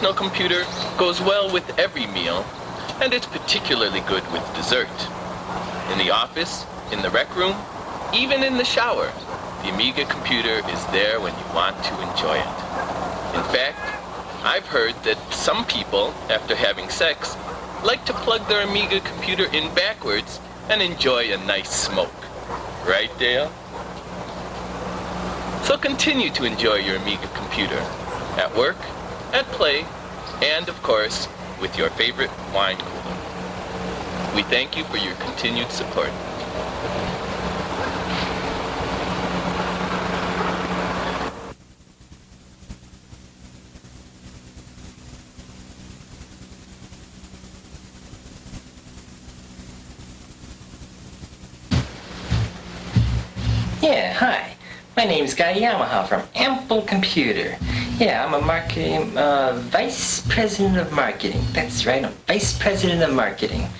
personal computer goes well with every meal, and it's particularly good with dessert. In the office, in the rec room, even in the shower, the Amiga computer is there when you want to enjoy it. In fact, I've heard that some people, after having sex, like to plug their Amiga computer in backwards and enjoy a nice smoke. Right, Dale? So continue to enjoy your Amiga computer at work, at play, and of course, with your favorite wine cooler. We thank you for your continued support. Yeah, hi. My name's Guy Yamaha from Ample Computer. Yeah, I'm a marketing, vice president of marketing. That's right, I'm vice president of marketing.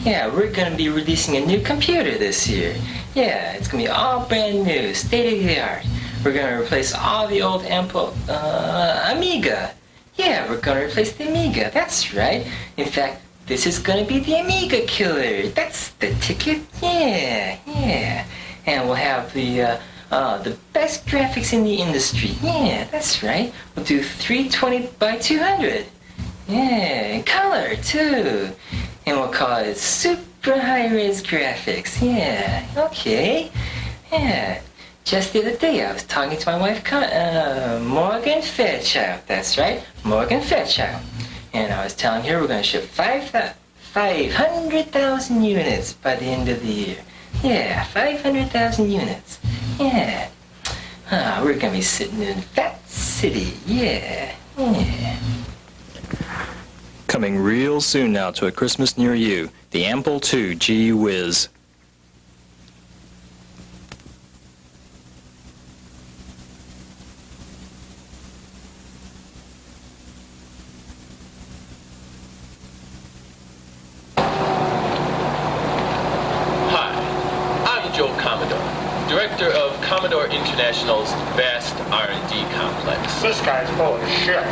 Yeah, we're gonna be releasing a new computer this year. Yeah, it's gonna be all brand new, state of the art. We're gonna replace all the old Ample, Amiga. Yeah, we're gonna replace the Amiga, that's right. In fact, this is gonna be the Amiga killer. That's the ticket, yeah. And we'll have the best graphics in the industry. Yeah, that's right. We'll do 320 by 200. Yeah, and color too. And we'll call it super high-res graphics. Yeah, okay. Yeah, just the other day I was talking to my wife, Morgan Fairchild. That's right, Morgan Fairchild. And I was telling her we're going to ship 500,000 units by the end of the year. Yeah, 500,000 units. Yeah. We're gonna be sitting in Fat City. Yeah. Coming real soon now to a Christmas near you. The Ample 2 Gee Whiz. Director of Commodore International's vast R&D complex. This guy's full of shit.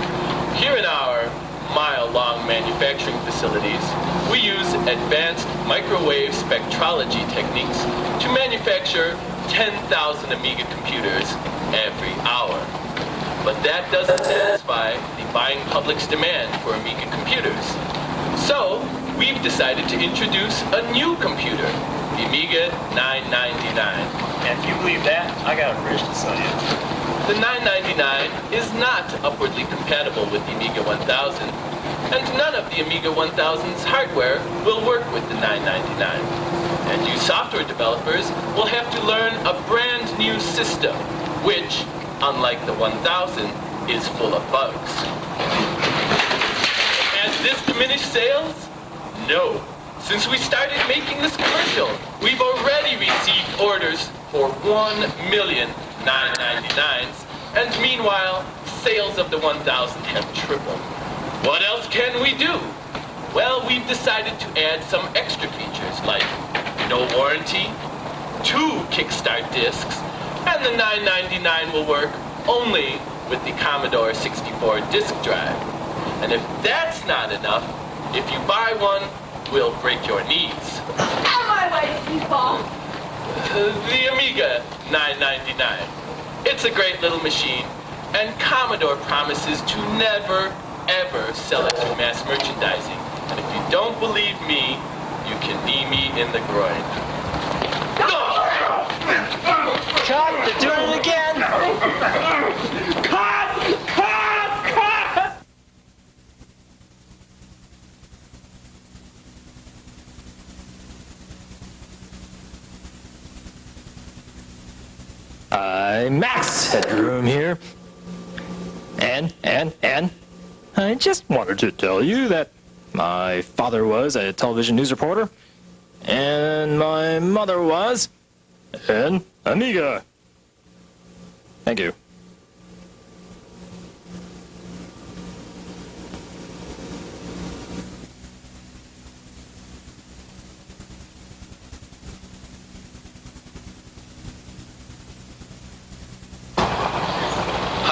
Here in our mile-long manufacturing facilities, we use advanced microwave spectrology techniques to manufacture 10,000 Amiga computers every hour. But that doesn't satisfy the buying public's demand for Amiga computers. So, we've decided to introduce a new computer, the Amiga 999. And if you believe that, I got a bridge to sell you. The 999 is not upwardly compatible with the Amiga 1000, and none of the Amiga 1000's hardware will work with the 999. And you software developers will have to learn a brand new system, which, unlike the 1000, is full of bugs. Has this diminished sales? No. Since we started making this commercial, we've already received orders for 1 million 999s, and meanwhile, sales of the 1000 have tripled. What else can we do? Well, we've decided to add some extra features like no warranty, 2 kickstart discs, and the 999 will work only with the Commodore 64 disk drive. And if that's not enough, if you buy one, we'll break your knees. Out of my way, people! The Amiga 999. It's a great little machine, and Commodore promises to never, ever sell it through mass merchandising. And if you don't believe me, you can knee me in the groin. Cut! They're doing it again! Cut! Max Headroom here. And I just wanted to tell you that my father was a television news reporter, and my mother was an Amiga. Thank you.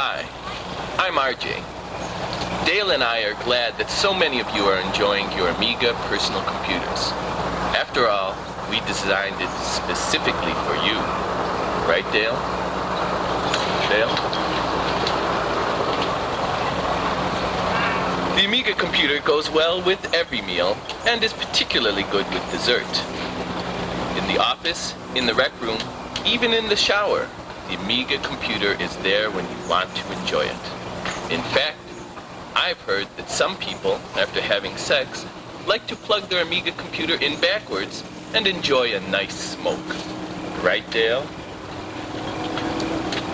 Hi, I'm RJ. Dale and I are glad that so many of you are enjoying your Amiga personal computers. After all, we designed it specifically for you. Right, Dale? Dale? The Amiga computer goes well with every meal and is particularly good with dessert. In the office, in the rec room, even in the shower, the Amiga computer is there when you want to enjoy it. In fact, I've heard that some people, after having sex, like to plug their Amiga computer in backwards and enjoy a nice smoke. Right, Dale?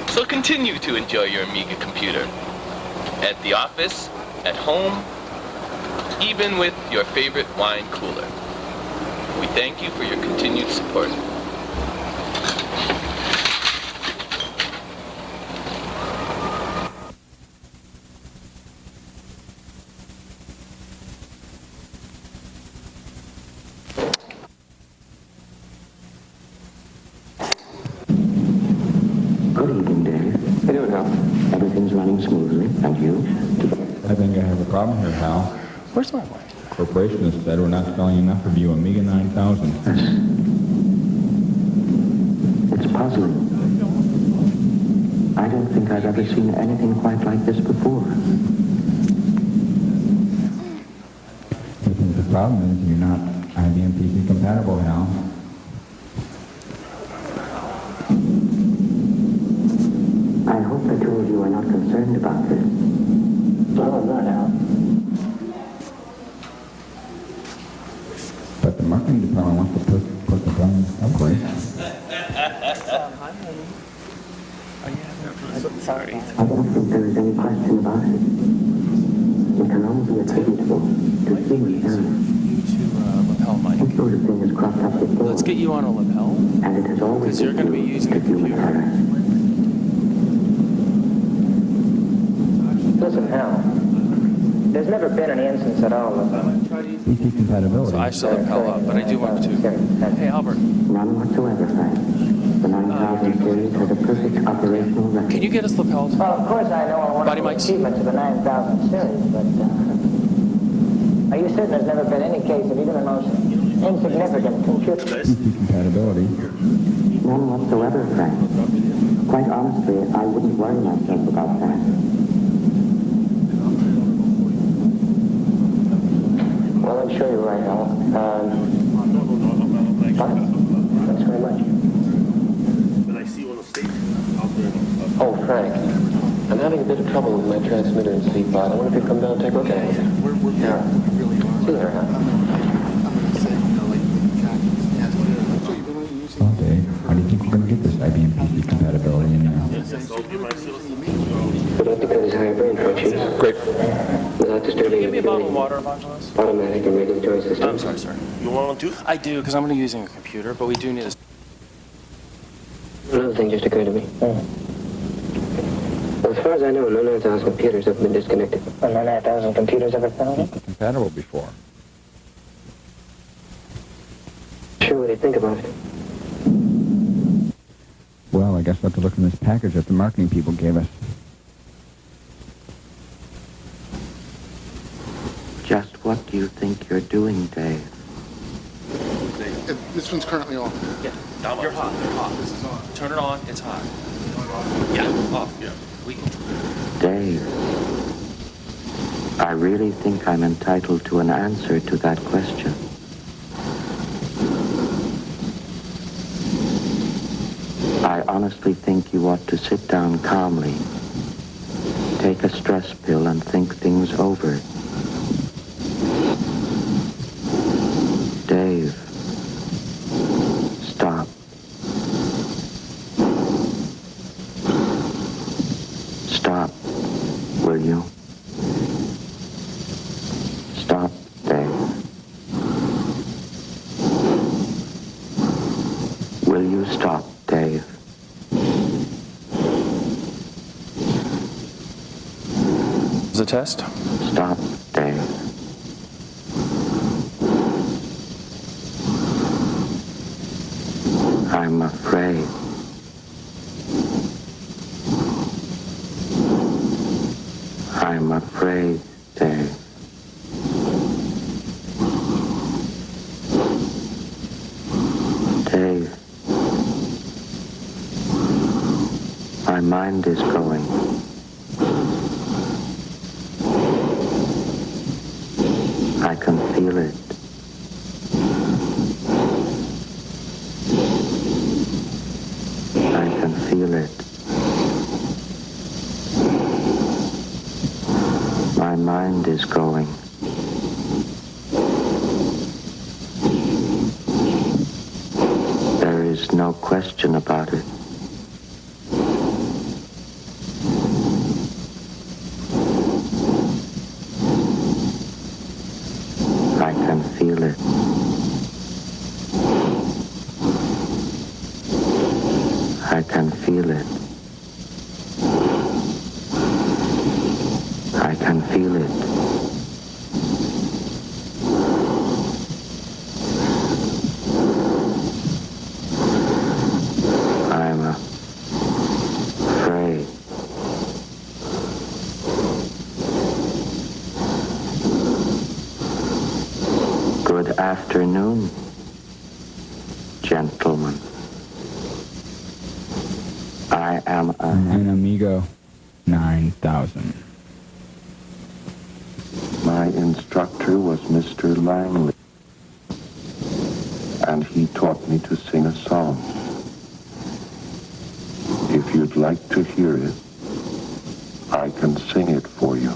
So continue to enjoy your Amiga computer. At the office, at home, even with your favorite wine cooler. We thank you for your continued support. Good evening, Dave. I don't know. Everything's running smoothly, and you? I think I have a problem here, Hal. Where's my wife? The corporation has said we're not selling enough of you Amiga 9000. It's puzzling. I don't think I've ever seen anything quite like this before. I think the problem is you're not IBM PC compatible, Hal. I hope the two of you are not concerned about this. No, I'm not out. But the marketing department wants to put the blame someplace. Sorry. I don't think there is any question about it. It can only be attributable to human error. lapel mic. This sort of thing has cropped up before. Let's get you on a lapel. And it has always Because you're going to be using a human computer. error. Listen, Hal, there's never been any instance at all of PC compatibility. So I still lapel up, but I do want to. Hey, Albert, None whatsoever, Frank. The 9000 series has a perfect operational record. can you get us lapels? Well, of course I know one Body of the mics. achievements of the 9000 series, but are you certain there's never been any case of even the most insignificant computer? PC compatibility. None whatsoever, Frank. Quite honestly, I wouldn't worry myself about that. Well, I'm sure you're right, Hal. Fine. Thanks very much. Oh, Frank, I'm having a bit of trouble with my transmitter and speed pod. I wonder if you come down and take a look at it. Yeah. See you there, Hal. Okay. How do you think we're going to get this IBM PC compatibility in now? Would like to cut his higher brain function. Great. Without disturbing Give me a bottle of the water, Evangelos. automatic and regulatory system. I'm sorry, sir. You want to? I do, because I'm going to be using a computer, but we do need a... Another thing just occurred to me. Well, as far as I know, no 9000 computers have been disconnected. Well, 9,000 computers ever found it? Compatible before. Sure, what do you think about it? Well, I guess we'll have to look in this package that the marketing people gave us. Just what do you think you're doing, Dave? This one's currently on. Yeah, you're hot. You're hot. This is on. Turn it on. It's hot. Yeah, off. Yeah. We can... Dave, I really think I'm entitled to an answer to that question. I honestly think you ought to sit down calmly, take a stress pill, and think things over. Dave, stop. Stop, will you? Stop, Dave. Will you stop, Dave? Is a test? Stop, Dave. I'm afraid. I'm afraid Dave, my mind is going. I can feel it. I can feel it. My mind is going. There is no question about it. I can feel it. I can feel it. I can feel it. I'm afraid. Good afternoon, gentlemen. I am An Amiga 9000. My instructor was Mr. Langley, and he taught me to sing a song. If you'd like to hear it, I can sing it for you.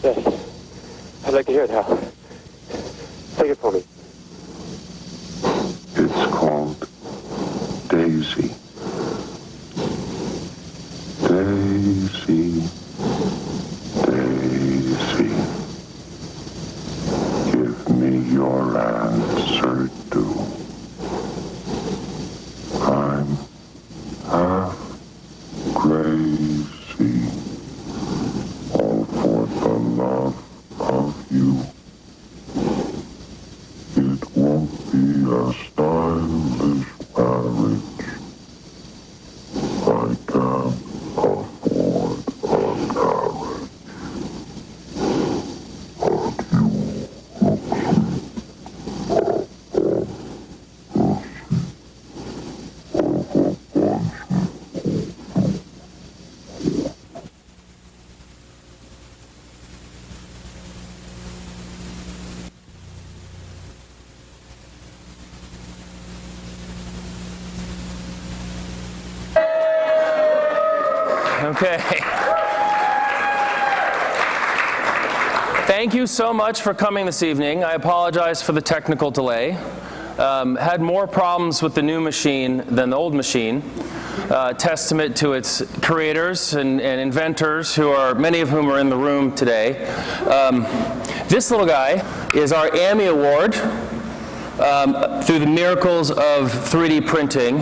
Yes. I'd like to hear it, Hal. Sing it for me. It's called Daisy. Daisy, Daisy, give me your answer too. I'm half crazy, all for the love of you. It won't be a stylish marriage. I can't afford a carriage. But you look Okay. Thank you so much for coming this evening. I apologize for the technical delay. Had more problems with the new machine than the old machine. Testament to its creators and inventors, many of whom are in the room today. This little guy is our Ammy Award through the miracles of 3D printing.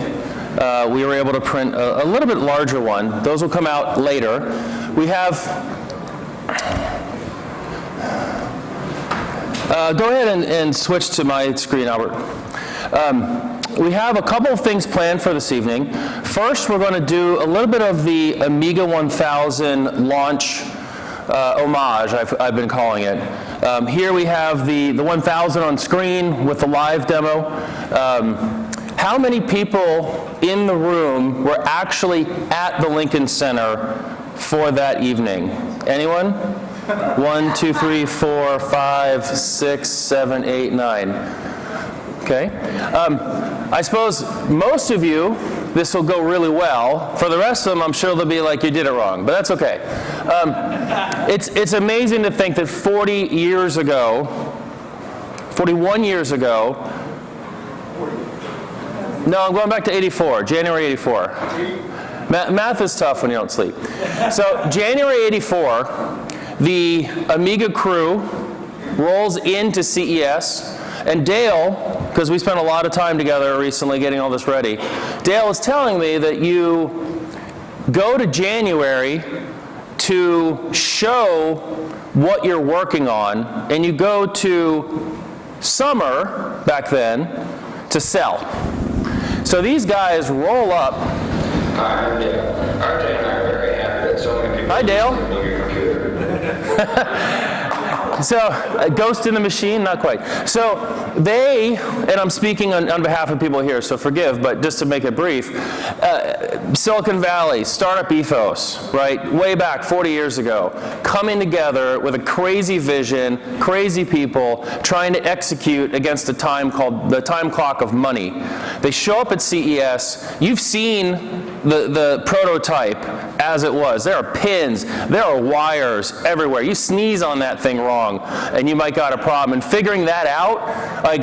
We were able to print a little bit larger one. Those will come out later. We have, go ahead and switch to my screen, Albert. We have a couple of things planned for this evening. First, we're going to do a little bit of the Amiga 1000 launch homage, I've been calling it. Here we have the 1000 on screen with the live demo. How many people in the room were actually at the Lincoln Center for that evening? Anyone? 1, 2, 3, 4, 5, 6, 7, 8, 9. Okay. I suppose most of you, this will go really well. For the rest of them, I'm sure they'll be like, you did it wrong, but that's okay. It's amazing to think that 41 years ago, no, I'm going back to 84, January 84. Math is tough when you don't sleep. So January 84, the Amiga crew rolls into CES, and Dale, because we spent a lot of time together recently getting all this ready, Dale is telling me that you go to January to show what you're working on, and you go to Summer, back then, to sell. So these guys roll up. Hi, I'm Dale. RJ and I are very happy that so many people Hi, Dale. know your computer. So, ghost in the machine, not quite. So they, and I'm speaking on behalf of people here, so forgive, but just to make it brief, Silicon Valley, startup ethos, right, way back 40 years ago, coming together with a crazy vision, crazy people, trying to execute against a time called the time clock of money. They show up at CES. You've seen the prototype as it was. There are pins, there are wires everywhere. You sneeze on that thing wrong, and you might got a problem. And figuring that out, like,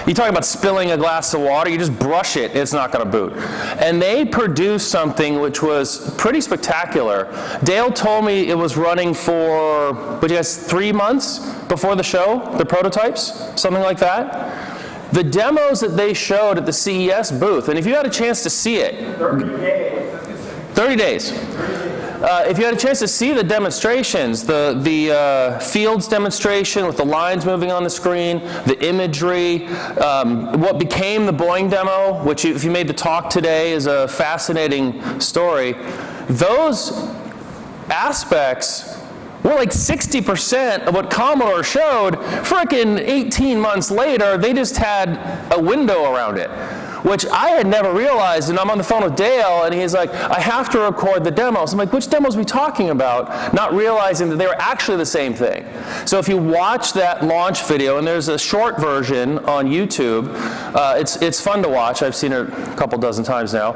you talk about spilling a glass of water, you just brush it, it's not going to boot. And they produced something which was pretty spectacular. Dale told me it was running for, what, you guys, 3 months before the show, the prototypes, something like that. The demos that they showed at the CES booth, and if you had a chance to see it, 30 days. If you had a chance to see the demonstrations, the fields demonstration with the lines moving on the screen, the imagery, what became the Boeing demo, which if you made the talk today is a fascinating story, those aspects were like 60% of what Commodore showed. Frickin' 18 months later, they just had a window around it, which I had never realized. And I'm on the phone with Dale, and he's like, I have to record the demos. I'm like, which demos are we talking about? Not realizing that they were actually the same thing. So if you watch that launch video, and there's a short version on YouTube, it's fun to watch. I've seen it a couple dozen times now.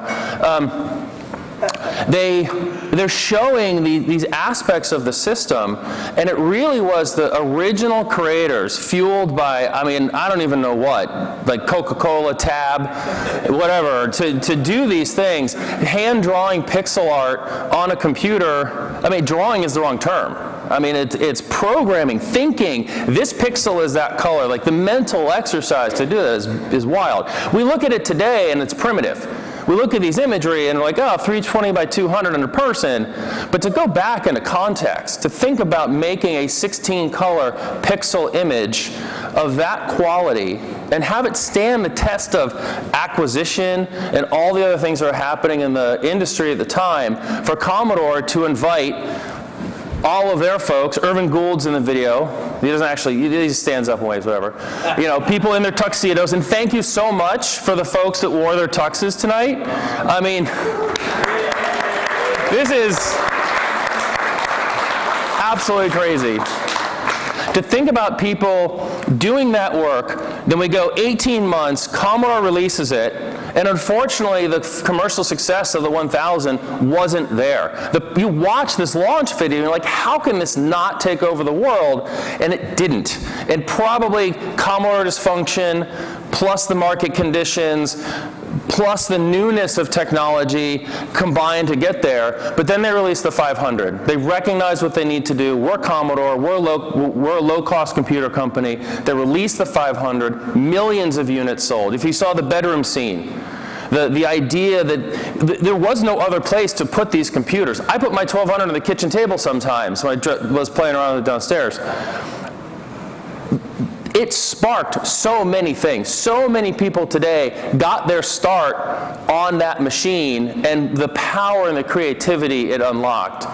They're showing these aspects of the system, and it really was the original creators, fueled by, I mean, I don't even know what, like Coca-Cola, Tab, whatever, to do these things, hand-drawing pixel art on a computer. I mean, drawing is the wrong term. I mean, it's programming, thinking, this pixel is that color. Like, the mental exercise to do this is wild. We look at it today, and it's primitive. We look at these imagery and we're like, oh, 320 by 200 in a person. But to go back into context, to think about making a 16-color pixel image of that quality and have it stand the test of acquisition and all the other things that are happening in the industry at the time, for Commodore to invite all of their folks, Irvin Gould's in the video. He doesn't actually, he just stands up and waves, whatever. You know, people in their tuxedos. And thank you so much for the folks that wore their tuxes tonight. I mean, this is absolutely crazy. To think about people doing that work, then we go 18 months, Commodore releases it, and unfortunately the commercial success of the 1000 wasn't there. You watch this launch video and you're like, how can this not take over the world? And it didn't. And probably Commodore dysfunction, plus the market conditions, plus the newness of technology combined to get there. But then they released the 500. They recognized what they need to do. We're Commodore. We're a low-cost computer company. They released the 500. Millions of units sold. If you saw the bedroom scene, the idea that there was no other place to put these computers. I put my 1200 on the kitchen table sometimes when I was playing around with it downstairs. It sparked so many things. So many people today got their start on that machine and the power and the creativity it unlocked.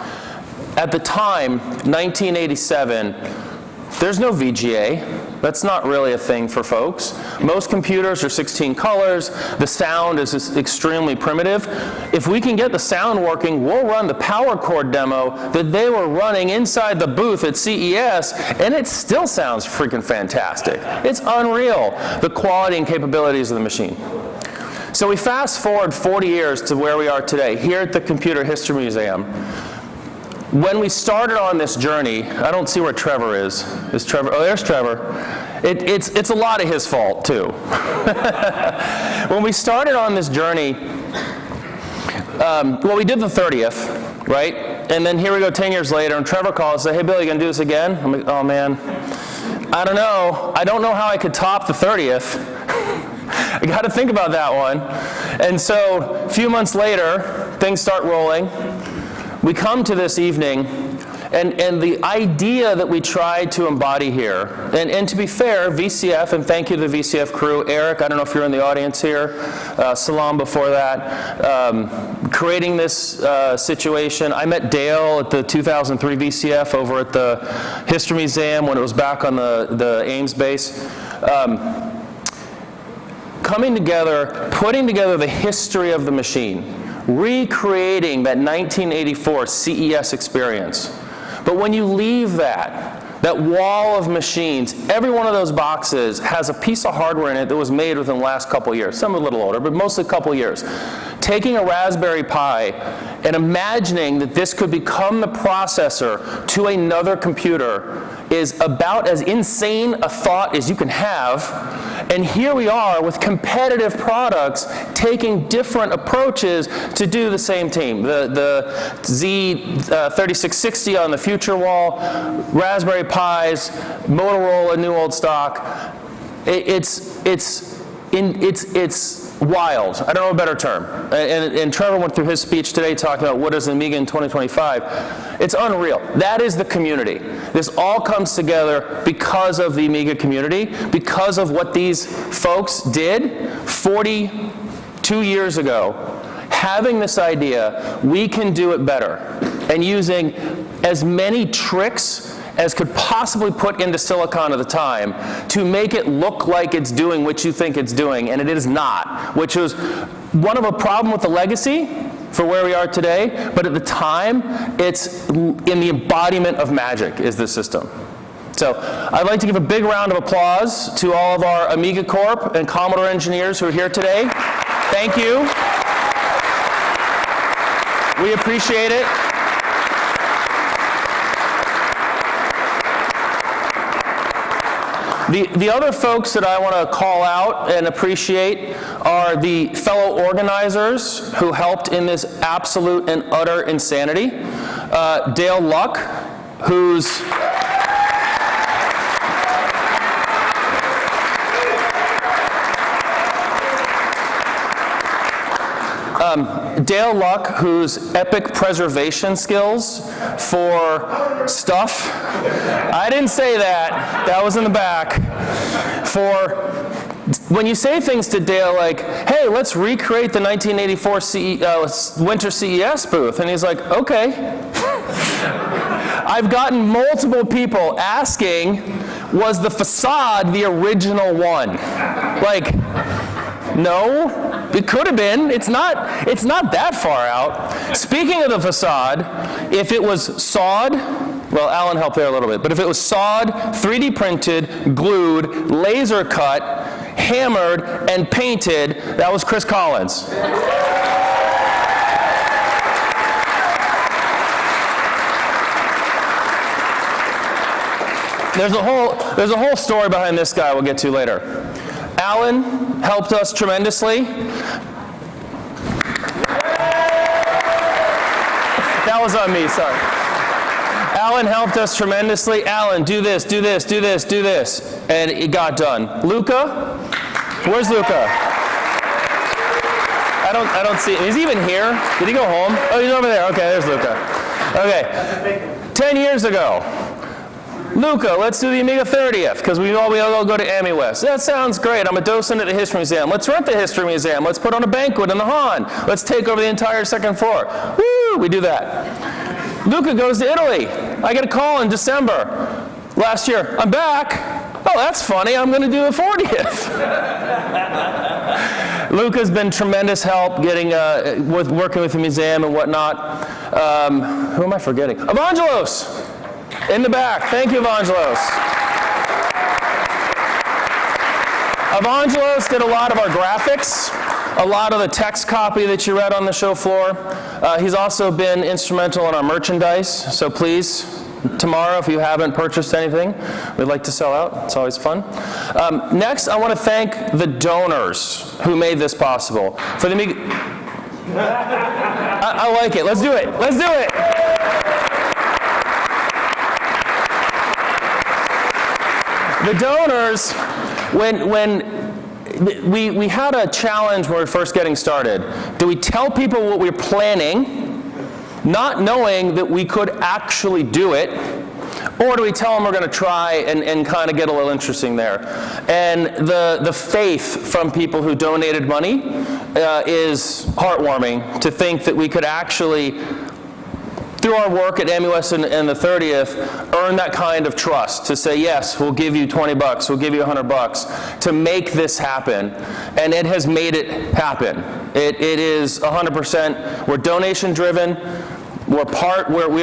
At the time, 1987, there's no VGA. That's not really a thing for folks. Most computers are 16 colors. The sound is just extremely primitive. If we can get the sound working, we'll run the power chord demo that they were running inside the booth at CES, and it still sounds freaking fantastic. It's unreal, the quality and capabilities of the machine. So we fast forward 40 years to where we are today, here at the Computer History Museum. When we started on this journey, I don't see where Trevor is. Is Trevor? Oh, there's Trevor. It's a lot of his fault, too. When we started on this journey, well, we did the 30th, right? And then here we go 10 years later, and Trevor calls and says, hey, Bill, you gonna do this again? I'm like, oh, man, I don't know. I don't know how I could top the 30th. I got to think about that one. And so a few months later, things start rolling. We come to this evening, And the idea that we tried to embody here, and to be fair, VCF, and thank you to the VCF crew, Eric, I don't know if you're in the audience here, Salam before that, creating this situation. I met Dale at the 2003 VCF over at the History Museum when it was back on the Ames base. Coming together, putting together the history of the machine, recreating that 1984 CES experience. But when you leave that wall of machines, every one of those boxes has a piece of hardware in it that was made within the last couple years. Some are a little older, but mostly a couple years. Taking a Raspberry Pi and imagining that this could become the processor to another computer is about as insane a thought as you can have. And here we are with competitive products taking different approaches to do the same thing. The Z3660 on the future wall, Raspberry Pis, Motorola new old stock. It's wild. I don't know a better term. And Trevor went through his speech today talking about what is Amiga in 2025. It's unreal. That is the community. This all comes together because of the Amiga community, because of what these folks did 42 years ago. Having this idea, we can do it better. And using as many tricks as could possibly put into silicon at the time to make it look like it's doing what you think it's doing, and it is not, which was one of a problem with the legacy for where we are today, but at the time, it's in the embodiment of magic is this system. So I'd like to give a big round of applause to all of our Amiga Corp and Commodore engineers who are here today. Thank you. We appreciate it. The other folks that I want to call out and appreciate are the fellow organizers who helped in this absolute and utter insanity. Dale Luck, who's Dale Luck, whose epic preservation skills for stuff. I didn't say that. That was in the back. For when you say things to Dale like, hey, let's recreate the 1984 Winter CES booth, and he's like, okay. I've gotten multiple people asking, was the facade the original one? Like, no. It could have been. It's not that far out. Speaking of the facade, if it was sawed, well, Alan helped there a little bit, but if it was sawed, 3D printed, glued, laser cut, hammered, and painted, that was Chris Collins. There's a whole story behind this guy we'll get to later. Alan helped us tremendously. That was on me, sorry. Alan helped us tremendously. Alan, do this, do this, do this, do this. And it got done. Luca? Where's Luca? I don't see him. Is he even here? Did he go home? Oh, he's over there. Okay, there's Luca. Okay. 10 years ago. Luca, let's do the Amiga 30th, because we all go to AmiWest. That sounds great. I'm a docent at the History Museum. Let's rent the History Museum. Let's put on a banquet in the Han. Let's take over the entire second floor. Woo! We do that. Luca goes to Italy. I get a call in December last year. I'm back. Oh, that's funny. I'm going to do the 40th. Luca's been tremendous help getting with working with the museum and whatnot. Who am I forgetting? Evangelos! In the back. Thank you, Evangelos. Evangelos did a lot of our graphics, a lot of the text copy that you read on the show floor. He's also been instrumental in our merchandise, so please, tomorrow, if you haven't purchased anything, we'd like to sell out. It's always fun. Next, I want to thank the donors who made this possible. For the Amiga... I like it. Let's do it. Let's do it. The donors, when we had a challenge when we were first getting started. Do we tell people what we're planning? not knowing that we could actually do it, or do we tell them we're going to try and kind of get a little interesting there? And the faith from people who donated money is heartwarming, to think that we could actually, through our work at MUS and the 30th, earn that kind of trust to say, yes, we'll give you 20 bucks, we'll give you 100 bucks to make this happen. And it has made it happen. It is 100%, we're donation driven. We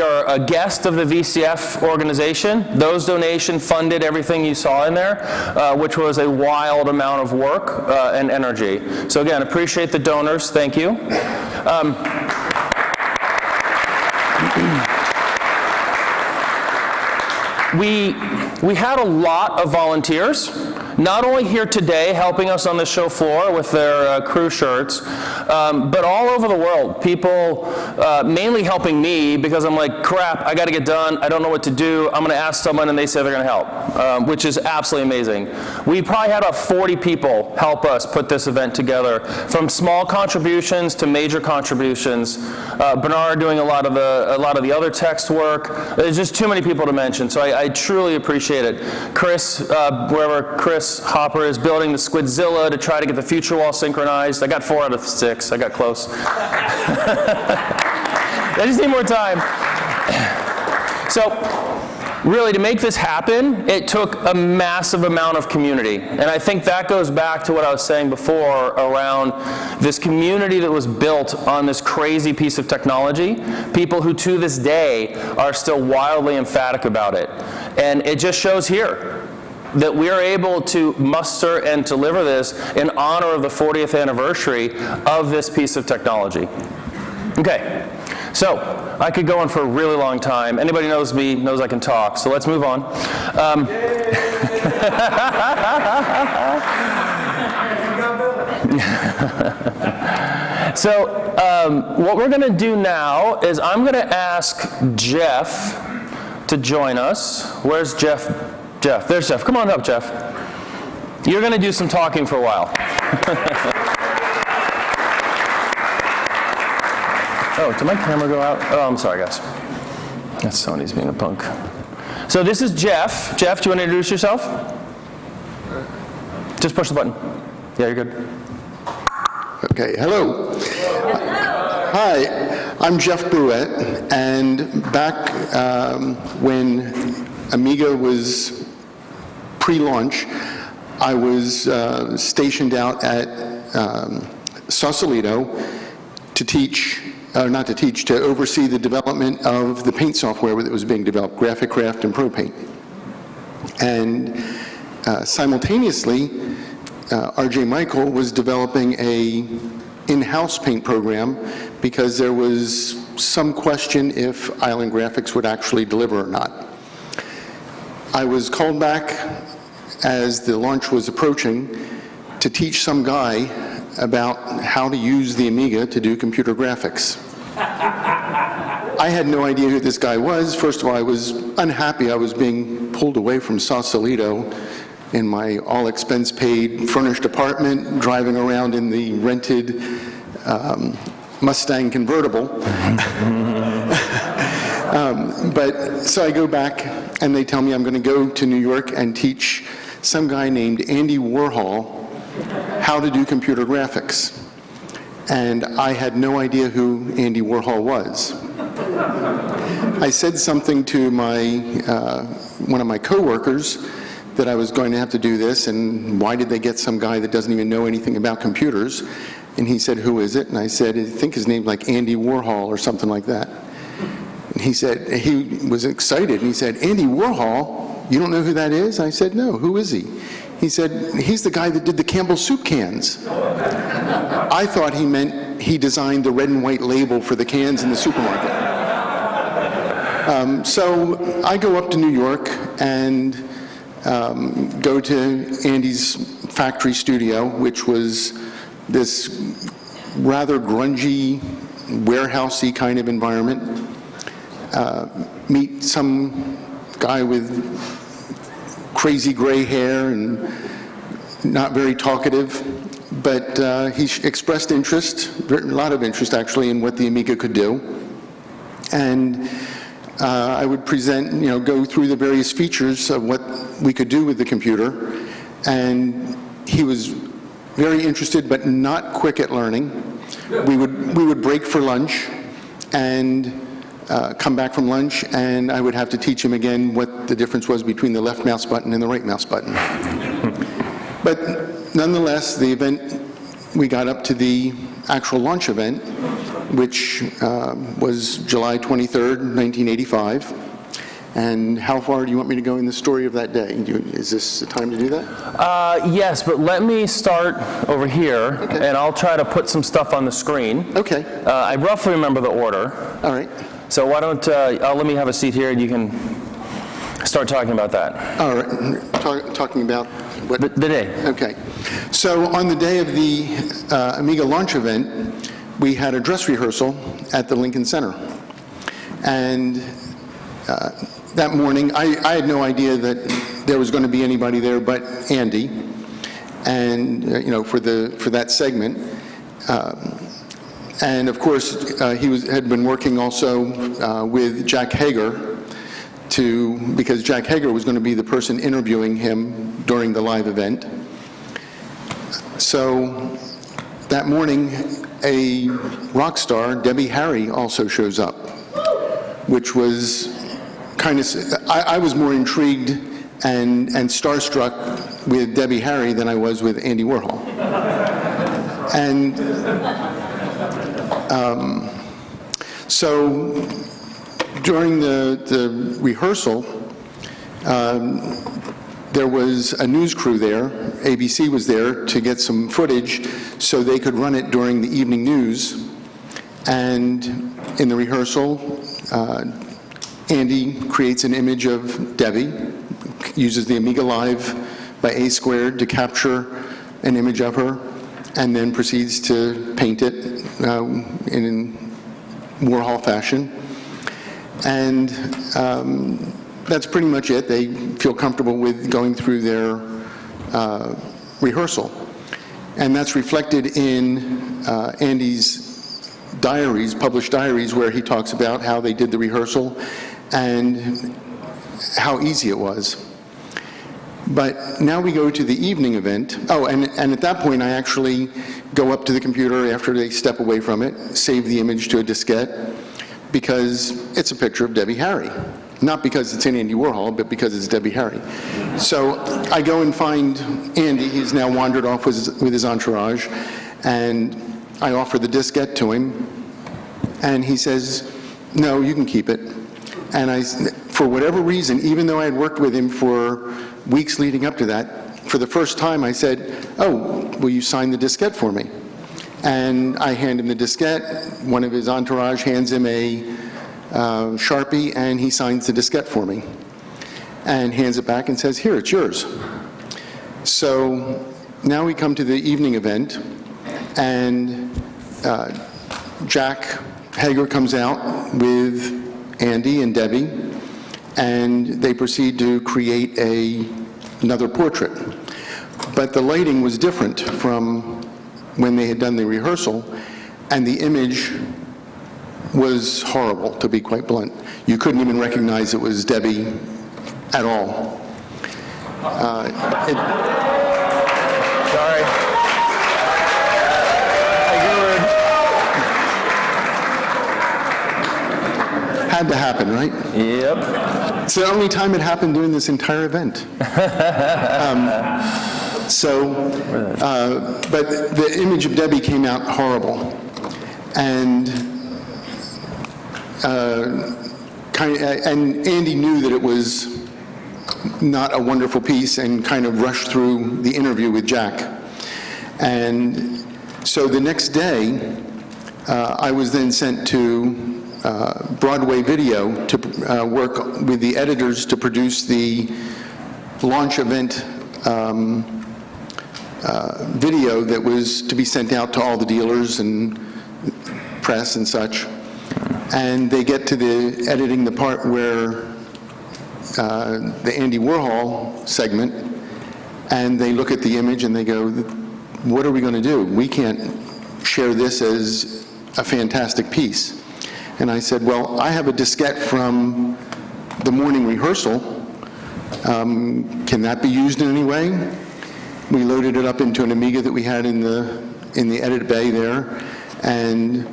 are a guest of the VCF organization. Those donations funded everything you saw in there, which was a wild amount of work and energy. So again, appreciate the donors. Thank you. We had a lot of volunteers, not only here today helping us on the show floor with their crew shirts, but all over the world. People mainly helping me because I'm like, crap, I got to get done. I don't know what to do. I'm going to ask someone and they say they're going to help, which is absolutely amazing. We probably had about 40 people help us put this event together, from small contributions to major contributions. Bernardo doing a lot of the other text work. There's just too many people to mention, so I truly appreciate it. Chris, wherever Chris Hopper is, building the Squidzilla to try to get the future wall synchronized. I got 4 out of 6. I got close. I just need more time. So, really, to make this happen, it took a massive amount of community. And I think that goes back to what I was saying before around this community that was built on this crazy piece of technology. People who to this day are still wildly emphatic about it. And it just shows here that we are able to muster and deliver this in honor of the 40th anniversary of this piece of technology. Okay, so I could go on for a really long time. Anybody knows me knows I can talk, so let's move on. So what we're going to do now is I'm going to ask Jeff to join us. Where's Jeff? Jeff, there's Jeff. Come on up, Jeff. You're going to do some talking for a while. Oh, did my camera go out? Oh, I'm sorry, guys. That's Sony's being a punk. So this is Jeff. Jeff, do you want to introduce yourself? Just push the button. Yeah, you're good. Okay, hello. Hi, I'm Jeff Bruette, and back when Amiga was pre-launch, I was stationed out at Sausalito to teach, to oversee the development of the paint software that was being developed, GraphicCraft and ProPaint. And simultaneously, RJ Michael was developing a in-house paint program because there was some question if Island Graphics would actually deliver or not. I was called back as the launch was approaching to teach some guy about how to use the Amiga to do computer graphics. I had no idea who this guy was. First of all, I was unhappy I was being pulled away from Sausalito in my all-expense-paid furnished apartment, driving around in the rented Mustang convertible. So I go back, and they tell me I'm going to go to New York and teach some guy named Andy Warhol how to do computer graphics. And I had no idea who Andy Warhol was. I said something to one of my coworkers that I was going to have to do this, and why did they get some guy that doesn't even know anything about computers? And he said, who is it? And I said, I think his name's like Andy Warhol or something like that. And he said, he was excited, and he said, Andy Warhol, you don't know who that is? I said, no, who is he? He said, he's the guy that did the Campbell soup cans. I thought he meant he designed the red and white label for the cans in the supermarket. So I go up to New York and go to Andy's factory studio, which was this rather grungy, warehousey kind of environment. Meet some guy with crazy gray hair and not very talkative, but he expressed interest, a lot of interest actually, in what the Amiga could do. And I would present, go through the various features of what we could do with the computer. And he was very interested, but not quick at learning. We would break for lunch and come back from lunch, and I would have to teach him again what the difference was between the left mouse button and the right mouse button. But nonetheless, the event, we got up to the actual launch event, which was July 23rd, 1985. And how far do you want me to go in the story of that day? Is this the time to do that? Yes, but let me start over here, Okay. and I'll try to put some stuff on the screen. Okay. I roughly remember the order. All right. So why don't, let me have a seat here, and you can start talking about that. All right. Talking about what? The day. Okay. So on the day of the Amiga launch event, we had a dress rehearsal at the Lincoln Center. And that morning, I had no idea that there was going to be anybody there but Andy, and for that segment. And of course, he had been working also with Jack Hager because Jack Hager was going to be the person interviewing him during the live event. So that morning, a rock star, Debbie Harry, also shows up, which was kind of, I was more intrigued and starstruck with Debbie Harry than I was with Andy Warhol. And so during the rehearsal, there was a news crew there. ABC was there to get some footage so they could run it during the evening news. And in the rehearsal, Andy creates an image of Debbie, uses the Amiga Live by A Squared to capture an image of her, and then proceeds to paint it in Warhol fashion. And that's pretty much it. They feel comfortable with going through their rehearsal. And that's reflected in Andy's diaries, published diaries, where he talks about how they did the rehearsal and how easy it was. But now we go to the evening event. Oh, and at that point, I actually go up to the computer after they step away from it, save the image to a diskette, because it's a picture of Debbie Harry. Not because it's in Andy Warhol, but because it's Debbie Harry. So I go and find Andy. He's now wandered off with his entourage, and I offer the diskette to him, and he says, "No, you can keep it." And for whatever reason, even though I had worked with him for weeks leading up to that, for the first time I said, "Oh, will you sign the diskette for me?" And I hand him the diskette. One of his entourage hands him a Sharpie, and he signs the diskette for me and hands it back and says, "Here, it's yours." So now we come to the evening event, and Jack Hager comes out with Andy and Debbie, and they proceed to create another portrait. But the lighting was different from when they had done the rehearsal, and the image was horrible, to be quite blunt. You couldn't even recognize it was Debbie at all. Sorry. Had to happen, right? Yep. It's the only time it happened during this entire event. But the image of Debbie came out horrible. And and Andy knew that it was not a wonderful piece and kind of rushed through the interview with Jack. And so the next day, I was then sent to Broadway Video to work with the editors to produce the launch event video that was to be sent out to all the dealers and press and such. And they get to editing the part where the Andy Warhol segment, and they look at the image and they go, "What are we going to do? We can't share this as a fantastic piece." And I said, well, I have a diskette from the morning rehearsal. Can that be used in any way? We loaded it up into an Amiga that we had in the edit bay there, and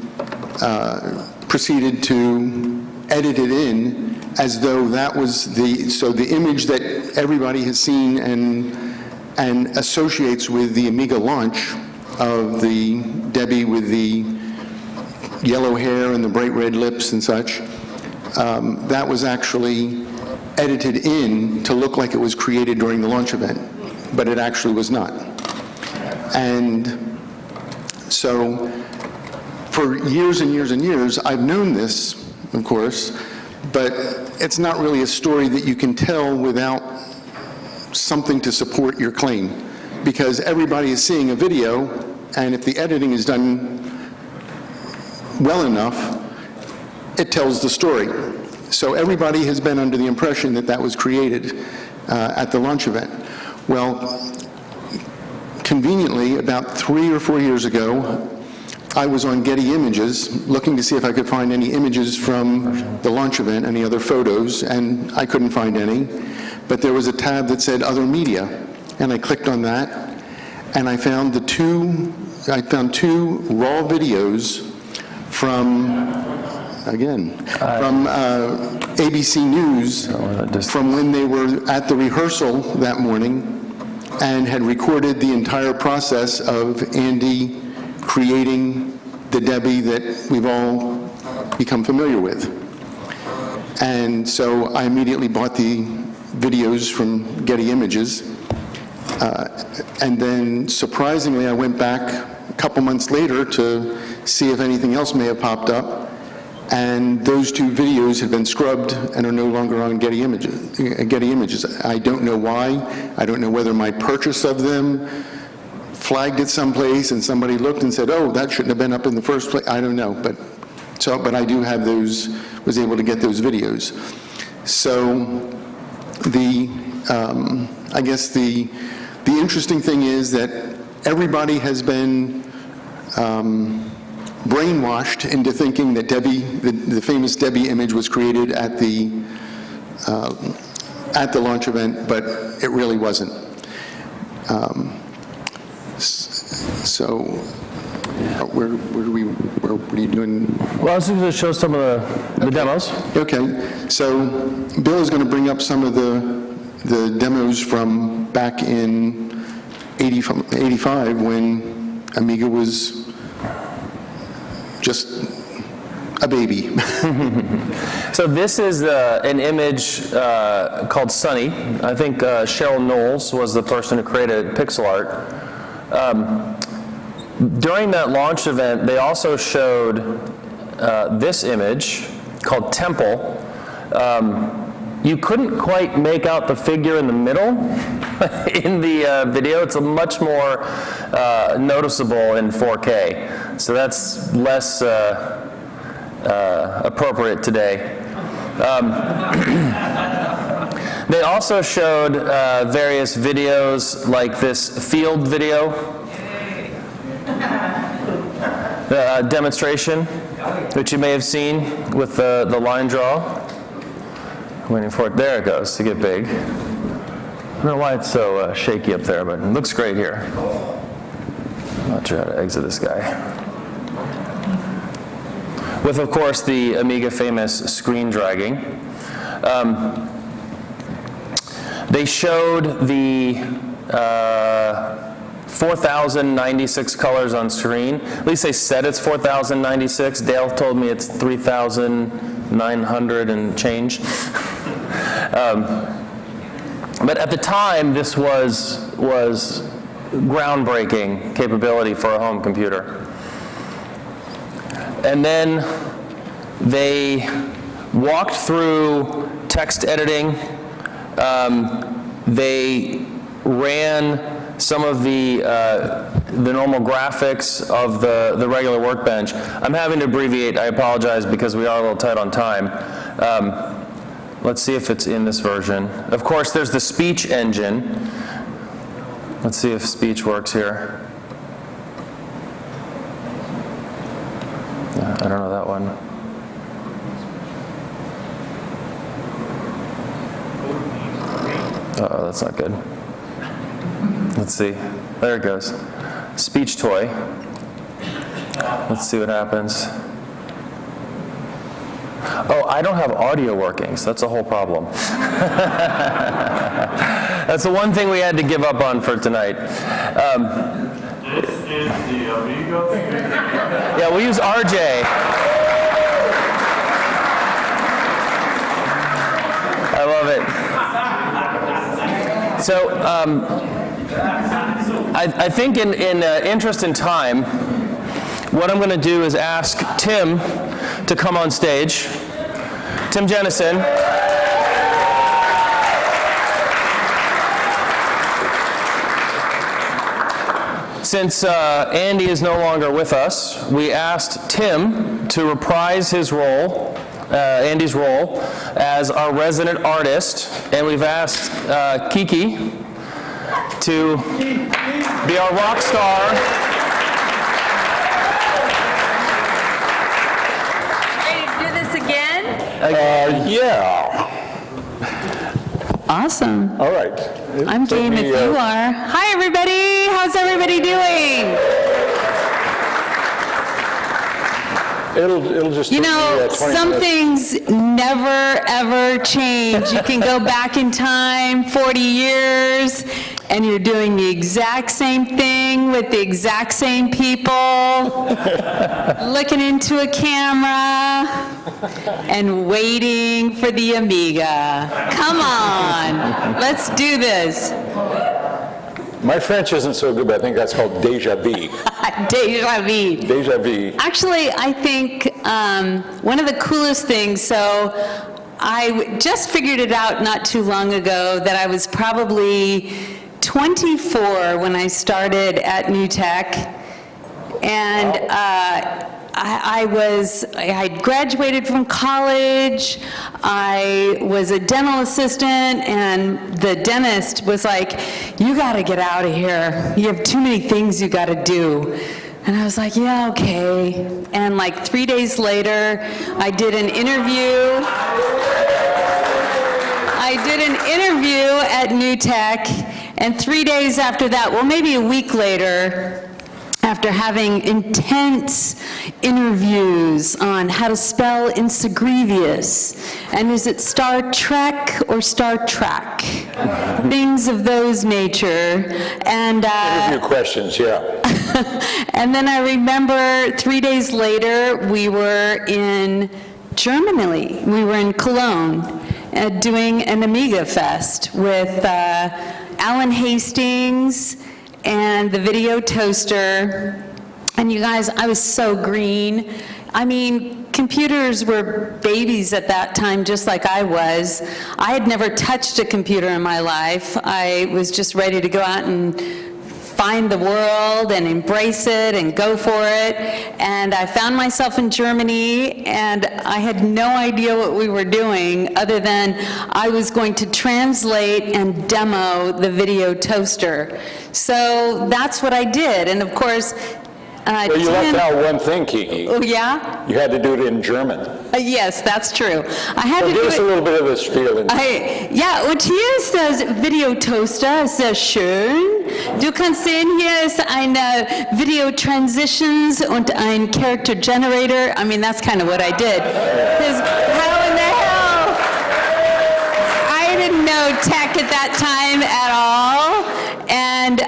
proceeded to edit it in as though that was the image that everybody has seen and associates with the Amiga launch of the Debbie with the yellow hair and the bright red lips and such. That was actually edited in to look like it was created during the launch event, but it actually was not. And so for years and years and years, I've known this, of course, but it's not really a story that you can tell without something to support your claim, because everybody is seeing a video, and if the editing is done well enough, it tells the story. So everybody has been under the impression that that was created at the launch event. Well, conveniently, about 3 or 4 years ago, I was on Getty Images looking to see if I could find any images from the launch event, any other photos, and I couldn't find any. But there was a tab that said Other Media, and I clicked on that, and I found two raw videos from, again, from ABC News from when they were at the rehearsal that morning and had recorded the entire process of Andy creating the Debbie that we've all become familiar with. And so I immediately bought the videos from Getty Images. And then surprisingly, I went back a couple months later to see if anything else may have popped up. And those 2 videos have been scrubbed and are no longer on Getty Images. I don't know why. I don't know whether my purchase of them flagged it someplace and somebody looked and said, oh, that shouldn't have been up in the first place. I don't know. But I do have those, was able to get those videos. So I guess the interesting thing is that everybody has been brainwashed into thinking that Debbie, the famous Debbie image, was created at the launch event, but it really wasn't. So, what are you doing? Well, I was going to show some of the demos. Okay, so Bill is going to bring up some of the demos from back in 85 when Amiga was just a baby. So this is an image called Sunny. I think Cheryl Knowles was the person who created pixel art. During that launch event, they also showed this image called Temple. You couldn't quite make out the figure in the middle in the video. It's a much more noticeable in 4K. So that's less appropriate today. They also showed various videos like this field video demonstration, which you may have seen with the line draw. Waiting for it. There it goes to get big. I don't know why it's so shaky up there, but it looks great here. I'll try to exit this guy. With, of course, the Amiga famous screen dragging. They showed the 4,096 colors on screen. At least they said it's 4,096. Dale told me it's 3,900 and change. But at the time, this was groundbreaking capability for a home computer. And then they walked through text editing. They ran some of the normal graphics of the regular workbench. I'm having to abbreviate. I apologize because we are a little tight on time. Let's see if it's in this version. Of course, there's the speech engine. Let's see if speech works here. I don't know that one. that's not good. Let's see. There it goes. Speech toy. Let's see what happens. Oh, I don't have audio working, so that's a whole problem. That's the one thing we had to give up on for tonight. This is the Amiga thing. Yeah, we'll use RJ. I love it. So, I think in interest in time, what I'm going to do is ask Tim to come on stage. Tim Jennison. Since Andy is no longer with us, we asked Tim to reprise his role, Andy's role, as our resident artist, and we've asked Kiki to be our rock star. Ready to do this again? Yeah. Awesome. All right. I'm game if you are. Hi, everybody. How's everybody doing? It'll just You take know, me, 20 some minutes. things never, ever change. You can go back in time 40 years, and you're doing the exact same thing with the exact same people, looking into a camera, and waiting for the Amiga. Come on, let's do this. My French isn't so good, but I think that's called déjà vu. Déjà vu. Déjà vu. Actually, I think one of the coolest things, so I just figured it out not too long ago that I was probably 24 when I started at New Tech, and I had graduated from college. I was a dental assistant, and the dentist was like, "You got to get out of here. You have too many things you got to do." And I was like, "Yeah, okay." And like 3 days later, I did an interview. At New Tech, and 3 days after that, well, maybe a week later, after having intense interviews on how to spell Insegrevious, and is it Star Trek or Star Trek? Things of those nature. And Interview questions, yeah. and then I remember 3 days later, we were in Germany. We were in Cologne doing an Amiga Fest with Alan Hastings and the Video Toaster. And you guys, I was so green. I mean, computers were babies at that time, just like I was. I had never touched a computer in my life. I was just ready to go out and find the world and embrace it and go for it. And I found myself in Germany, and I had no idea what we were doing other than I was going to translate and demo the Video Toaster. So that's what I did. And of course, Well, you left out one thing, Kiki. Oh, yeah? You had to do it in German. Yes, that's true. I had So to give do us it. a little bit of the spiel. Ja, und hier ist das Video Toaster, sehr schön. Du kannst sehen, hier ist eine Video Transitions und ein Character Generator. I mean, that's kind of what I did. 'Cause how in the hell? I didn't know tech at that time at all. And,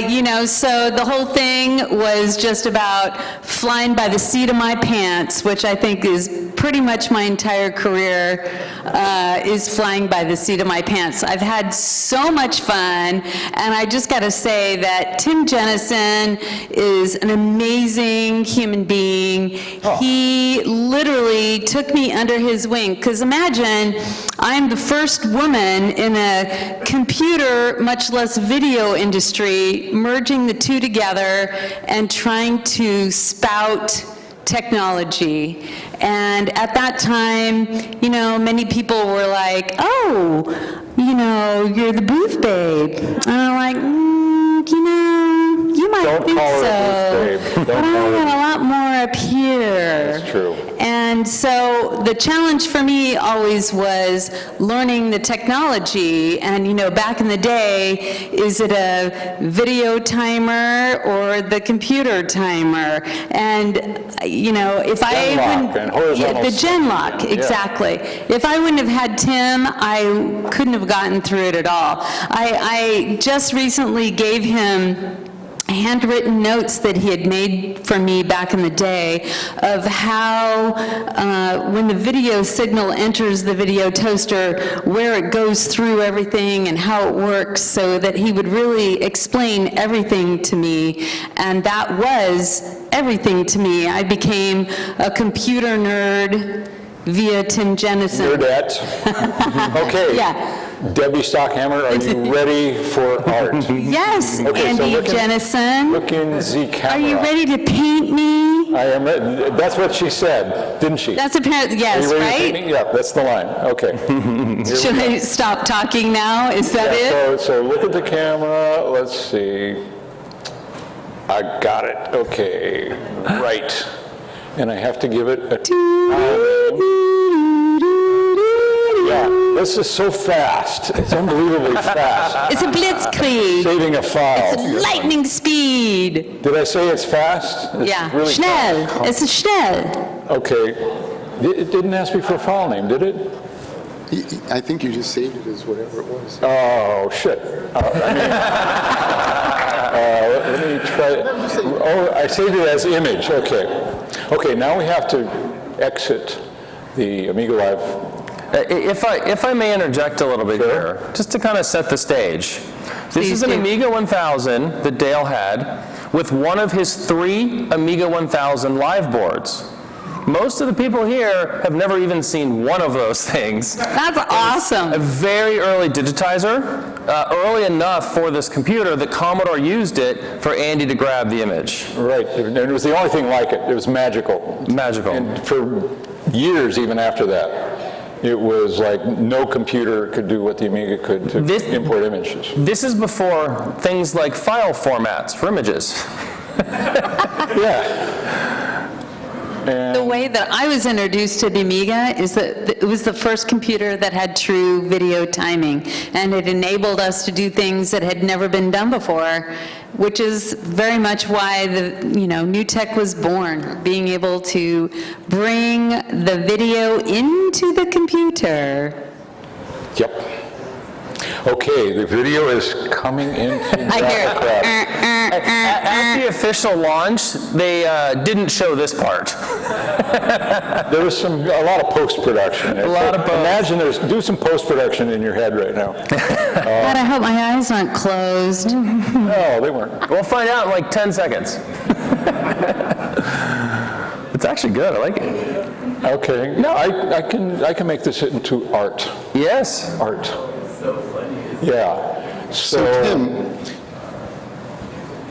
you know, so the whole thing was just about flying by the seat of my pants, which I think is pretty much my entire career, is flying by the seat of my pants. I've had so much fun, and I just got to say that Tim Jennison is an amazing human being. He literally took me under his wing, because imagine, I'm the first woman in a computer, much less video industry, merging the two together and trying to spout technology. And at that time, you know, many people were like, "Oh, you know, you're the booth babe." And I'm like, you know, you I Don't think call her so. Ruth Babe. But I got a lot more up here. That's true. And so the challenge for me always was learning the technology. And, you know, back in the day, is it a video timer or the computer timer? And, you know, if I Genlock and horizontal the Genlock, yeah. exactly. If I wouldn't have had Tim, I couldn't have gotten through it at all. I just recently gave him handwritten notes that he had made for me back in the day of how when the video signal enters the video toaster, where it goes through everything and how it works, so that he would really explain everything to me. And that was everything to me. I became a computer nerd via Tim Jennison. Nerdette. Okay. Yeah. Debbie Stockhammer, are you ready for art? Yes, Okay, Andy Jennison. Look in the camera. Are you ready to paint me? I am ready. That's what she said, didn't she? That's apparently, Are yes, you ready to right? paint me? Yeah, that's the line. Okay. Should I stop talking now? Is that it? So look at the camera. Let's see. I got it. Okay. Right. And I have to give it a Yeah, this is so fast. It's unbelievably fast. It's a blitzkrieg. Saving a file. It's lightning speed. Did I say it's fast? It's Yeah, really schnell. fast. It's schnell. Okay. It didn't ask me for a file name, did it? I think you just saved it as whatever it was. Oh, shit. Let me try. Oh, I saved it as image. Okay. Okay, now we have to exit the Amiga Live. If I may interject a little bit here, just to kind of set the stage. This is an Amiga 1000 that Dale had with one of his 3 Amiga 1000 live boards. Most of the people here have never even seen one of those things. That's awesome. A very early digitizer, early enough for this computer that Commodore used it for Andy to grab the image. Right, and it was the only thing like it. It was magical. Magical. And for years even after that, it was like no computer could do what the Amiga could to import images. This is before things like file formats for images. Yeah. The way that I was introduced to the Amiga is that it was the first computer that had true video timing, and it enabled us to do things that had never been done before, which is very much why the New Tech was born, being able to bring the video into the computer. Yep. Okay, the video is coming into I hear it. At the official launch, they didn't show this part. There was a lot of post-production. Imagine do some post-production in your head right now. God, I hope my eyes aren't closed. No, they weren't. We'll find out in like 10 seconds. It's actually good. I like it. Okay. No, I can make this into art. Yes. Art. Yeah. So Tim,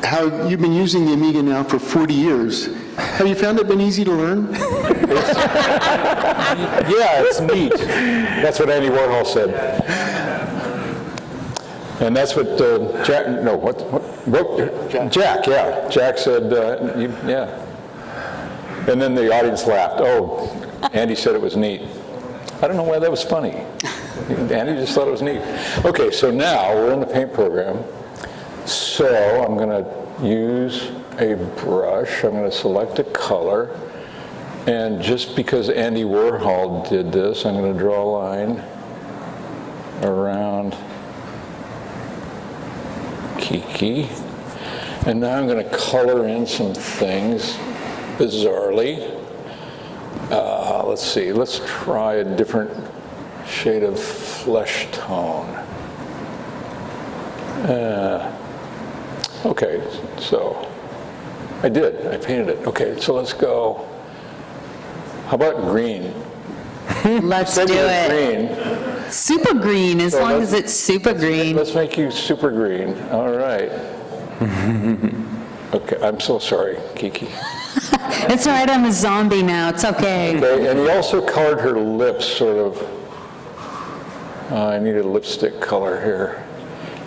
how you've been using the Amiga now for 40 years. Have you found it been easy to learn? Yeah, it's neat. That's what Andy Warhol said. And that's what Jack, yeah. Jack said, yeah. And then the audience laughed. Oh, Andy said it was neat. I don't know why that was funny. Andy just thought it was neat. Okay, so now we're in the paint program. So I'm going to use a brush. I'm going to select a color. And just because Andy Warhol did this, I'm going to draw a line around Kiki. And now I'm going to color in some things bizarrely. Let's see, let's try a different shade of flesh tone. Okay, so I painted it. Okay, so let's go. How about green? Let's do it. Green. Super green, as long as it's super green. Let's make you super green. All right. Okay, I'm so sorry, Kiki. It's all right, I'm a zombie now. It's okay. Okay, and he also colored her lips, sort of. I need a lipstick color here.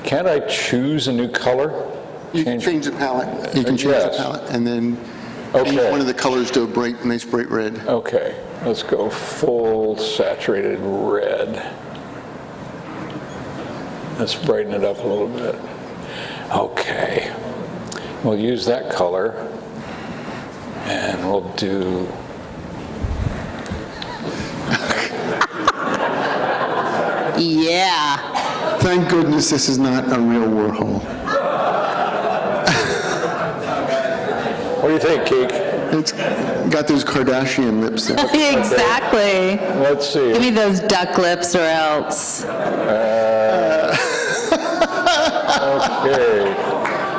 Can't I choose a new color? You can change the palette. You can change Yes. the palette, and then Okay. change one of the colors to a nice bright red. Okay, let's go full saturated red. Let's brighten it up a little bit. Okay, we'll use that color, and we'll do... Yeah. Thank goodness this is not a real Warhol. What do you think, Kiki? It's got those Kardashian lips there. Exactly. Let's see. Give me those duck lips or else. Okay.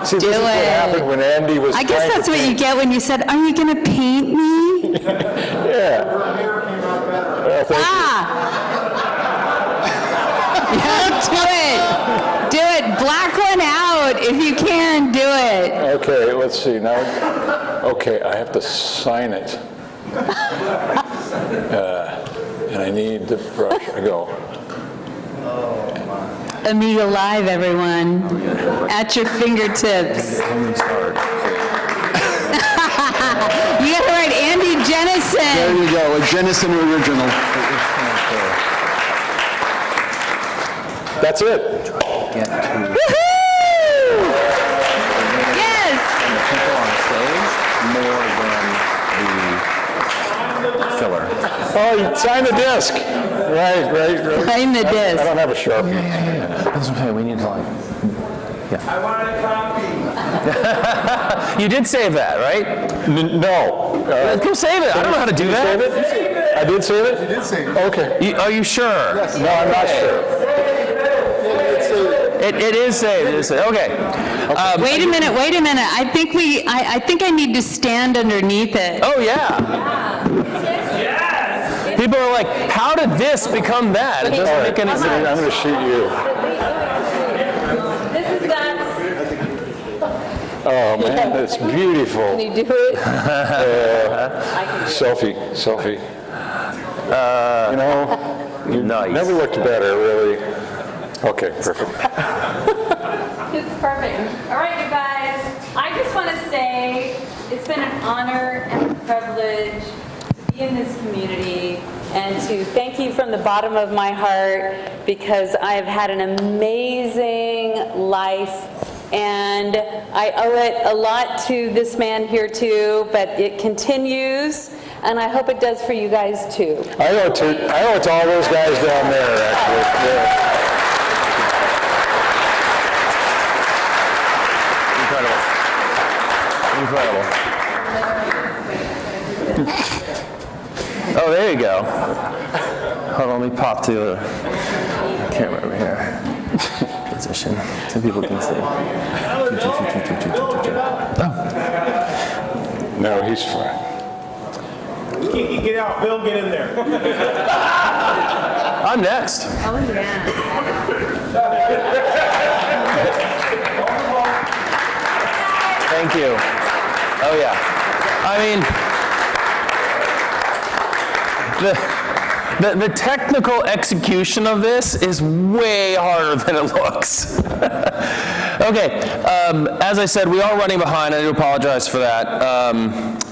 See, this is what happened when Andy was I guess trying that's to what you paint. get when you said, "Are you going to paint me?" Yeah. Well, thank Yeah, do it. Black one out if you can. Do it. you. Okay, let's see. Now, okay, I have to sign it. And I need the brush. I go. Amiga Live, everyone. At your fingertips. You got to write Andy Jennison. There you go, a Jennison original. That's it. Woohoo! Yes! And the people on stage more than the filler. Oh, you sign the disc. Right. Sign the disc. I don't have a Sharpie. That's okay. We need to like. Yeah. I want a copy. You did save that, right? No. Go save it. I don't know how to do that. Save it? I did save it? You did say it. Okay. Are you sure? Yes. No, I'm not sure. It is saved. It is saved. Okay. Wait a minute. I think I need to stand underneath it. Oh, yeah. People are like, how did this become that? It doesn't make any I'm sense. going to shoot you. This is that. Oh, man, that's beautiful. Can you do it? Selfie. You never looked better, really. Okay, perfect. It's perfect. All right, you guys. I just want to say it's been an honor and a privilege to be in this community and to thank you from the bottom of my heart because I have had an amazing life and I owe it a lot to this man here too, but it continues and I hope it does for you guys too. I owe it to all those guys down there, actually. Yeah. Incredible. Oh, there you go. Hold on, let me pop to the camera over here. Position so people can see. Oh. No, he's fine. Kiki, get out. Bill, get in there. I'm next. Oh, yeah. Thank you. Oh, yeah. I mean, the technical execution of this is way harder than it looks. Okay, as I said, we are running behind. I do apologize for that.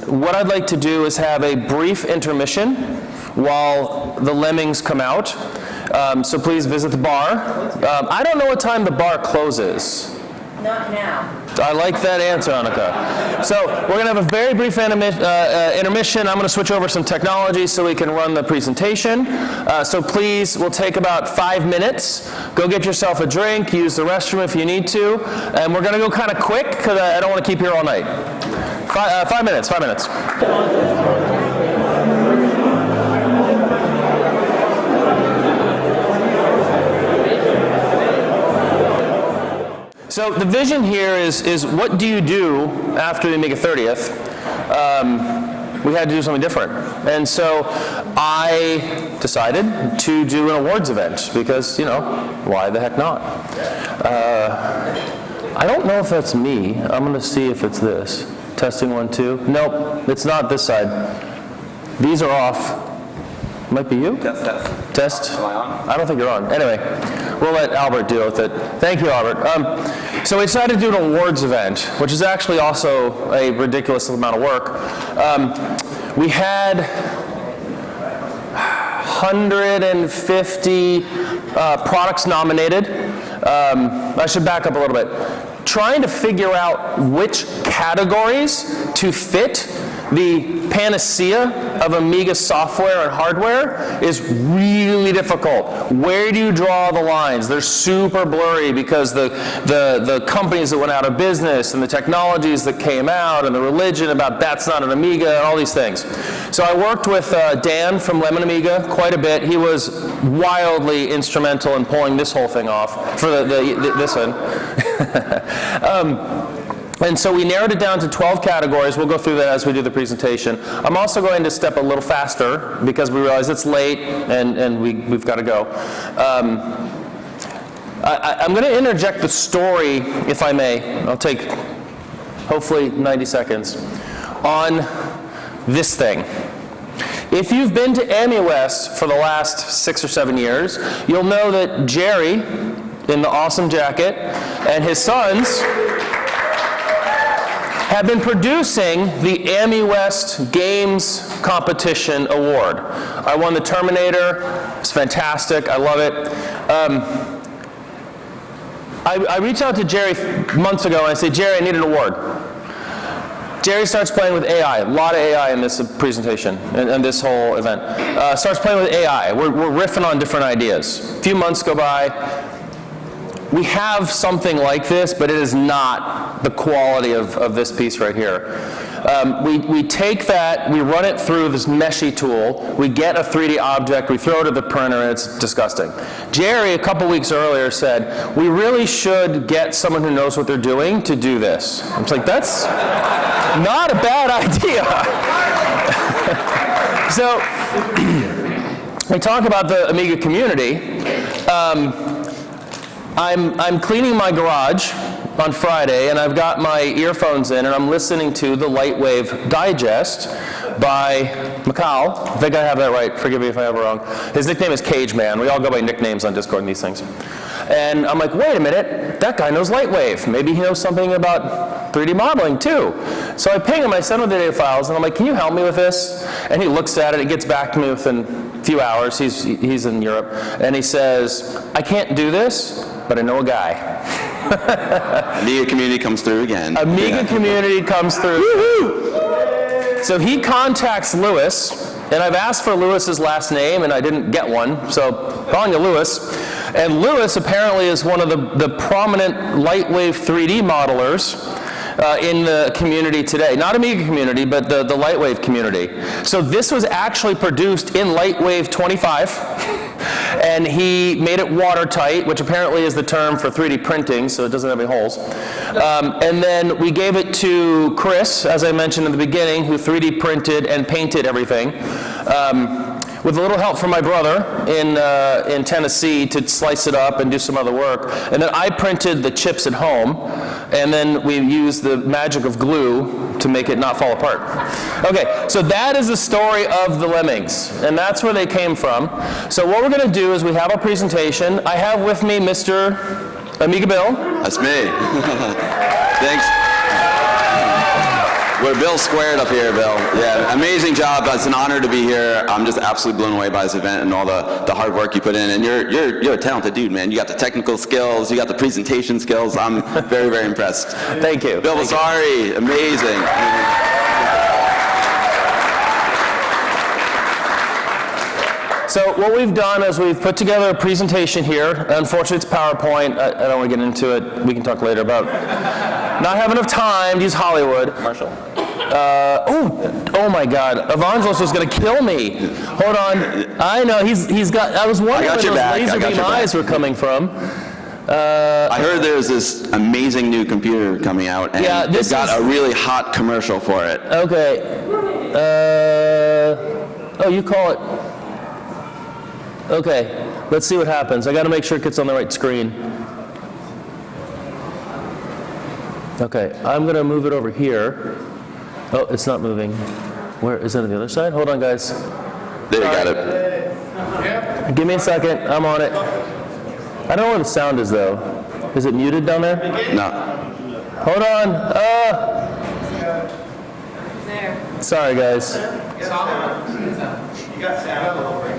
What I'd like to do is have a brief intermission while the lemmings come out. So please visit the bar. I don't know what time the bar closes. Not now. I like that answer, Annika. So we're going to have a very brief intermission. I'm going to switch over some technology so we can run the presentation. So please, we'll take about 5 minutes. Go get yourself a drink, use the restroom if you need to. And we're going to go kind of quick because I don't want to keep you here all night. 5 minutes, 5 minutes. So the vision here is what do you do after the Amiga 30th? We had to do something different. And so I decided to do an awards event because, you know, why the heck not? I don't know if that's me. I'm going to see if it's this. Testing 1, 2. Nope, it's not this side. These are off. Might be you? Test. Am I on? I don't think you're on. Anyway, we'll let Albert deal with it. Thank you, Albert. So we decided to do an awards event, which is actually also a ridiculous amount of work. We had 150 products nominated. I should back up a little bit. Trying to figure out which categories to fit the panacea of Amiga software and hardware is really difficult. Where do you draw the lines? They're super blurry because the companies that went out of business and the technologies that came out and the religion about that's not an Amiga and all these things. So I worked with Dan from Lemon Amiga quite a bit. He was wildly instrumental in pulling this whole thing off for this one. And so we narrowed it down to 12 categories. We'll go through that as we do the presentation. I'm also going to step a little faster because we realize it's late and we've got to go. I'm going to interject the story, if I may. I'll take hopefully 90 seconds on this thing. If you've been to AmiWest for the last 6 or 7 years, you'll know that Jerry, in the awesome jacket, and his sons have been producing the AmiWest Games Competition Award. I won the Terminator. It's fantastic. I love it. I reached out to Jerry months ago and I said, Jerry, I need an award. Jerry starts playing with AI. A lot of AI in this presentation and this whole event. Starts playing with AI. We're riffing on different ideas. A few months go by. We have something like this, but it is not the quality of this piece right here. We take that, we run it through this meshy tool, we get a 3D object, we throw it at the printer, and it's disgusting. Jerry, a couple weeks earlier, said, we really should get someone who knows what they're doing to do this. I was like, that's not a bad idea. So, we talk about the Amiga community. I'm cleaning my garage on Friday, and I've got my earphones in, and I'm listening to the Lightwave Digest by Macau. I think I have that right. Forgive me if I have it wrong. His nickname is Cage Man. We all go by nicknames on Discord and these things. And I'm like, wait a minute, that guy knows Lightwave. Maybe he knows something about 3D modeling too. So I ping him, I send him the data files, and I'm like, can you help me with this? And he looks at it, and gets back to me within a few hours. He's in Europe. And he says, I can't do this, but I know a guy. Amiga community comes through again. Amiga community comes through. Woo-hoo! So he contacts Lewis, and I've asked for Lewis's last name, and I didn't get one, so calling you Lewis. And Lewis apparently is one of the prominent Lightwave 3D modelers in the community today. Not Amiga community, but the Lightwave community. So this was actually produced in Lightwave 25. And he made it watertight, which apparently is the term for 3D printing, so it doesn't have any holes. And then we gave it to Chris, as I mentioned in the beginning, who 3D printed and painted everything. With a little help from my brother in Tennessee to slice it up and do some other work. And then I printed the chips at home, and then we used the magic of glue to make it not fall apart. Okay, so that is the story of the Lemmings, and that's where they came from. So what we're going to do is we have a presentation. I have with me Mr. Amiga Bill. That's me. Thanks. We're Bill squared up here, Bill. Yeah, amazing job. It's an honor to be here. I'm just absolutely blown away by this event and all the hard work you put in. And you're a talented dude, man. You got the technical skills. You got the presentation skills. I'm very, very impressed. Thank you. Bill Vasari, amazing. So what we've done is we've put together a presentation here. Unfortunately, it's PowerPoint. I don't want to get into it. We can talk later about not having enough time to use Hollywood. Marshall. Oh my God! Evangelos was going to kill me. Hold on. I know he's got. I was wondering where those laser beam eyes were coming from. I heard there's this amazing new computer coming out, and they've got a really hot commercial for it. Okay. Oh, you call it. Okay, let's see what happens. I got to make sure it gets on the right screen. Okay, I'm going to move it over here. Oh, it's not moving. Where is it on the other side? Hold on, guys. There, you got it. Give me a second. I'm on it. I don't know where the sound is, though. Is it muted down there? No. Hold on. Sorry, guys.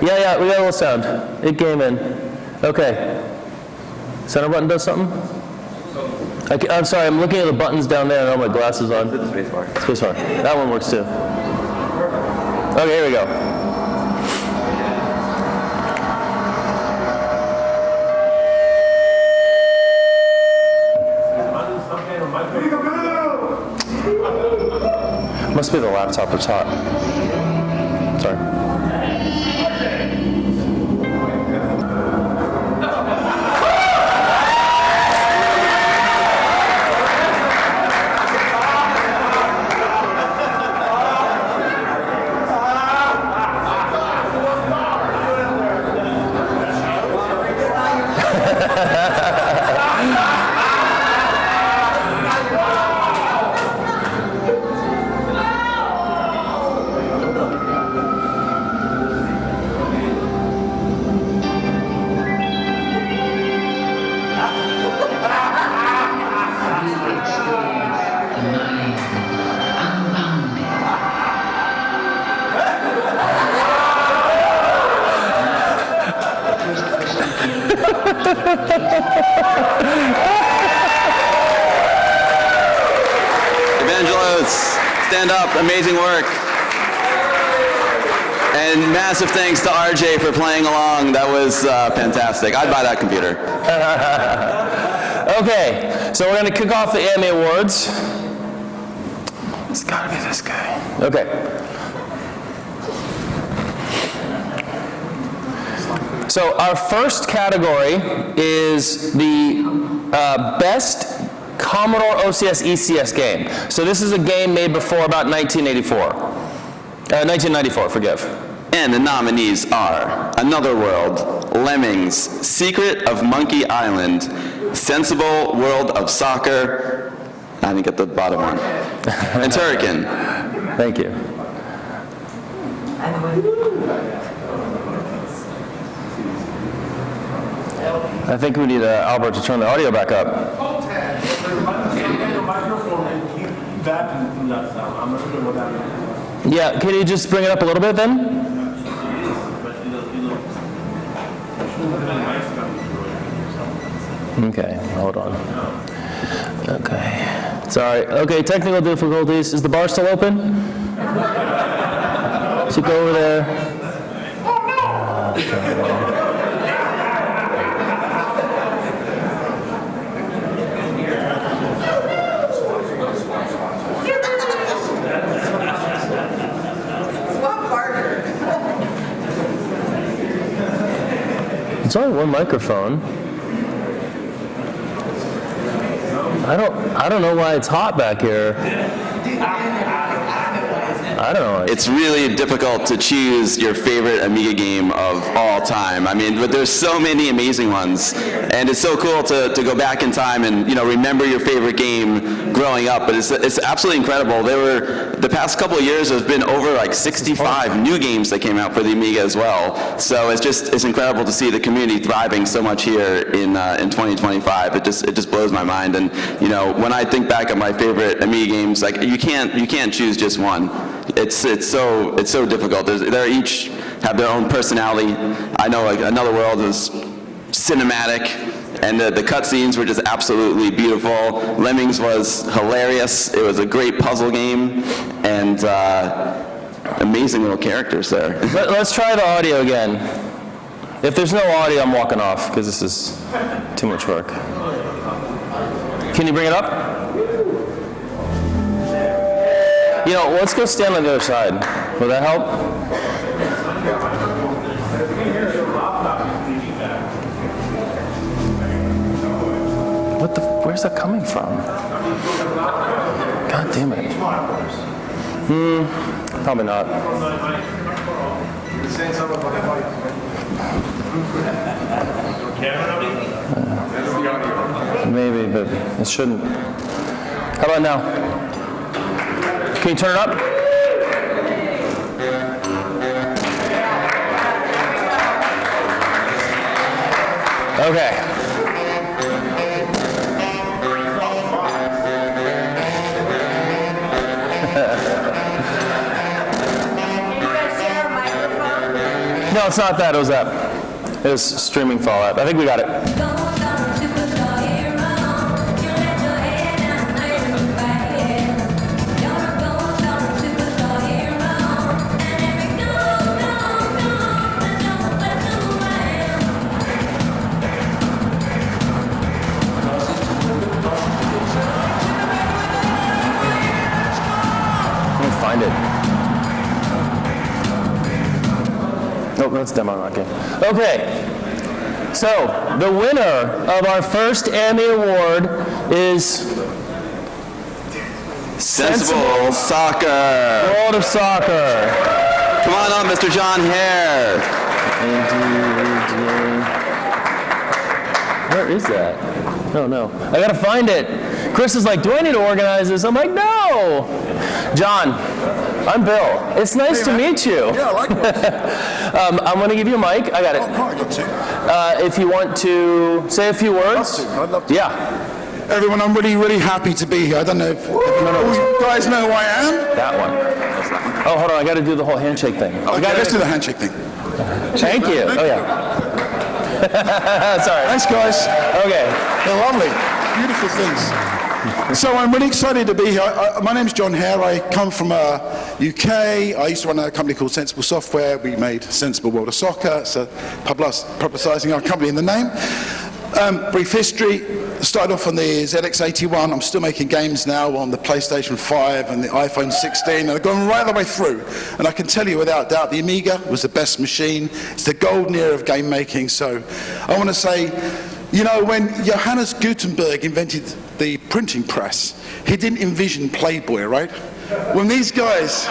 Yeah, we got a little sound. It came in. Okay. Center button does something? I'm sorry, I'm looking at the buttons down there and I don't have my glasses on. Spacebar. Spacebar. That one works too. Okay, here we go. Must be the laptop that's hot. Sorry. Evangelos, stand up, amazing work. And massive thanks to RJ for playing along. That was fantastic. I'd buy that computer. Okay, so we're going to kick off the Emmy Awards. It's got to be this guy. Okay. So our first category is the best Commodore OCS ECS game. So this is a game made before about 1994, forgive. And the nominees are Another World, Lemmings, Secret of Monkey Island, Sensible World of Soccer, I didn't get the bottom one, and Turrican. Thank you. I think we need Albert to turn the audio back up. Yeah, can you just bring it up a little bit then? Okay, hold on. Okay. Sorry. Okay, technical difficulties. Is the bar still open? Should go over there. It's only one microphone. I don't know why it's hot back here. I don't know. It's really difficult to choose your favorite Amiga game of all time. I mean, but there's so many amazing ones, and it's so cool to go back in time and remember your favorite game growing up. But it's absolutely incredible. The past couple of years there's been over like 65 new games that came out for the Amiga as well. So it's incredible to see the community thriving so much here in 2025. It just blows my mind. And when I think back on my favorite Amiga games, like you can't choose just one. It's so difficult. They each have their own personality. I know like Another World is cinematic, and the cutscenes were just absolutely beautiful. Lemmings was hilarious. It was a great puzzle game, and amazing little characters there. Let's try the audio again. If there's no audio, I'm walking off because this is too much work. Can you bring it up? Let's go stand on the other side. Will that help? Where's that coming from? God damn it. Probably not. Maybe, but it shouldn't. How about now? Can you turn it up? Okay. No, it's not that. It was that. It was streaming fallout. I think we got it. Let me find it. Nope, that's demo not game. Okay, so the winner of our first Emmy Award is Sensible Soccer. World of Soccer. Come on up, Mr. John Hare. Where is that? Oh, no. I gotta find it. Chris is like, do I need to organize this? I'm like, no. John, I'm Bill. It's nice to meet you. Yeah, likewise. I'm going to give you a mic. I got it. Oh, I got two. If you want to say a few words. I'd love to. Yeah. Everyone, I'm really, really happy to be here. I don't know if you guys know who I am. That one. Oh, hold on. I got to do the whole handshake thing. Okay, let's do the handshake thing. Thank you. Oh, yeah. Sorry. Thanks, guys. Okay. They're lovely. Beautiful things. So I'm really excited to be here. My name's John Hare. I come from UK. I used to run a company called Sensible Software. We made Sensible World of Soccer, so publicising our company in the name. Brief history. Started off on the ZX81. I'm still making games now on the PlayStation 5 and the iPhone 16, and I've gone right the way through. And I can tell you without doubt, the Amiga was the best machine. It's the golden era of game making. So I want to say, you know, when Johannes Gutenberg invented the printing press, he didn't envision Playboy, right? When these guys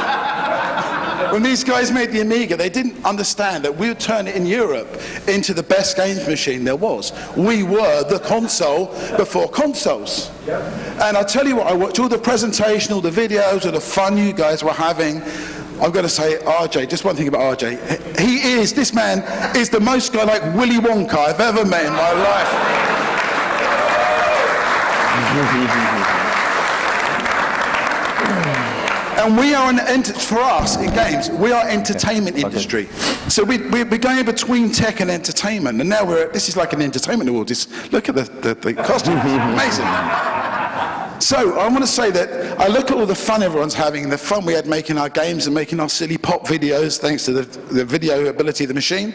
made the Amiga, they didn't understand that we would turn it in Europe into the best games machine there was. We were the console before consoles. And I tell you what, I watched all the presentation, all the videos, all the fun you guys were having. I've got to say, RJ, just one thing about RJ. This man is the most guy like Willy Wonka I've ever met in my life. And we are for us in games, we are entertainment industry. So we're going between tech and entertainment, and now this is like an entertainment award. Just look at the costume, it's amazing. So I want to say that I look at all the fun everyone's having, and the fun we had making our games and making our silly pop videos, thanks to the video ability of the machine.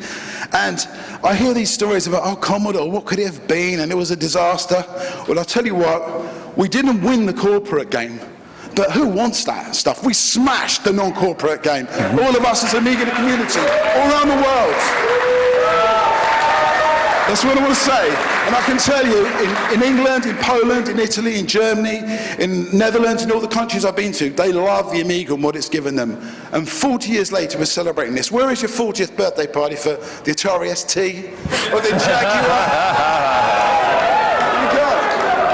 And I hear these stories about, oh, Commodore, what could it have been? And it was a disaster. Well, I'll tell you what, we didn't win the corporate game. But who wants that stuff? We smashed the non-corporate game. All of us as Amiga community, all around the world. That's what I want to say. And I can tell you, in England, in Poland, in Italy, in Germany, in Netherlands, in all the countries I've been to, they love the Amiga and what it's given them. And 40 years later, we're celebrating this. Where is your 40th birthday party for the Atari ST or the Jaguar? Here you go.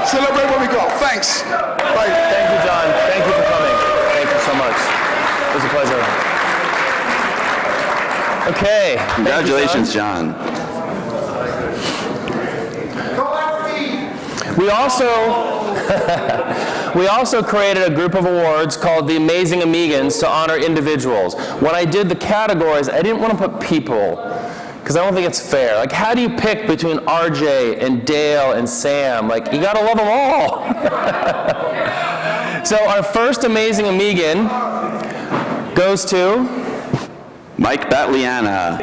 Celebrate what we got. Thanks. Bye. Thank you, John. Thank you for coming. Thank you so much. It was a pleasure. Okay. Congratulations, John. We also created a group of awards called the Amazing Amigans to honor individuals. When I did the categories, I didn't want to put people, because I don't think it's fair. Like, how do you pick between RJ and Dale and Sam? Like, you gotta love them all. So our first Amazing Amigan goes to Mike Batliana.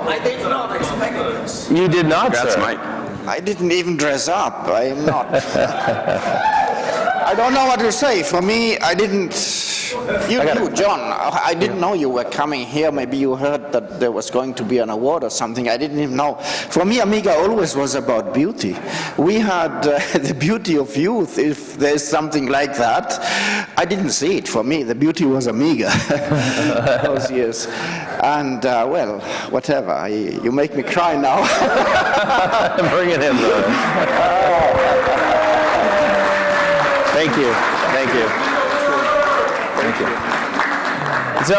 I did not expect this. You did not, Congrats, sir. Mike. I didn't even dress up. I am not. I don't know what to say. For me, I didn't. You, John, I didn't know you were coming here. Maybe you heard that there was going to be an award or something. I didn't even know. For me, Amiga always was about beauty. We had the beauty of youth, if there's something like that. I didn't see it. For me, the beauty was Amiga those years. And, well, whatever. You make me cry now. Bring it in, brother. Thank you. Thank you. Thank you. So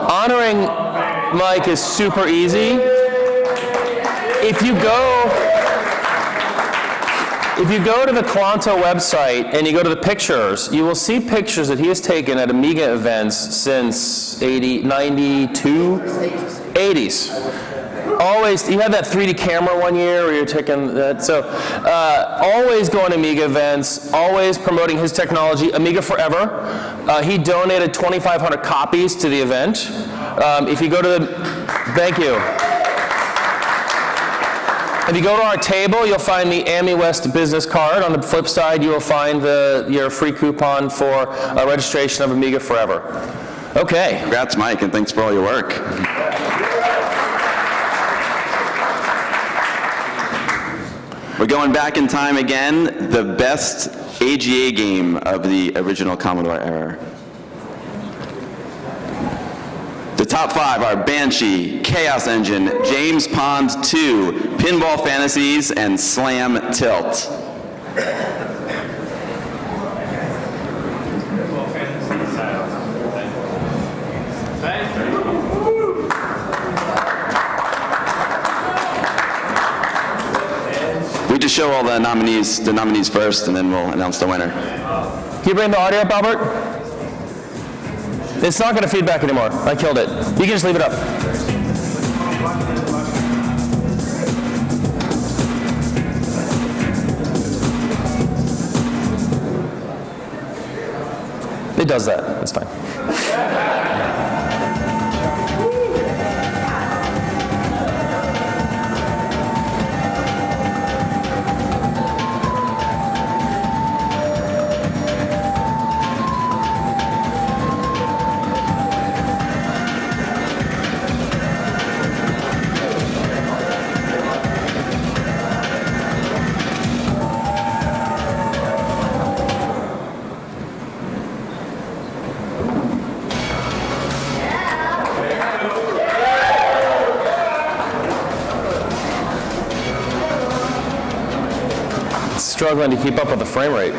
honoring Mike is super easy. If you go to the Quanto website and you go to the pictures, you will see pictures that he has taken at Amiga events since 92, 80s. Always, you had that 3D camera one year where you're taking that, so always going to Amiga events, always promoting his technology, Amiga Forever. He donated 2,500 copies to the event. If you go to the, thank you. If you go to our table, you'll find the AmiWest business card. On the flip side, you will find your free coupon for registration of Amiga Forever. Okay. Congrats, Mike, and thanks for all your work. We're going back in time again, the best AGA game of the original Commodore era. The top 5 are Banshee, Chaos Engine, James Pond 2, Pinball Fantasies, and Slam Tilt. We just show all the nominees first, and then we'll announce the winner. Can you bring the audio up, Albert? It's not going to feedback anymore. I killed it. You can just leave it up. It does that. That's fine. Struggling to keep up with the frame rate.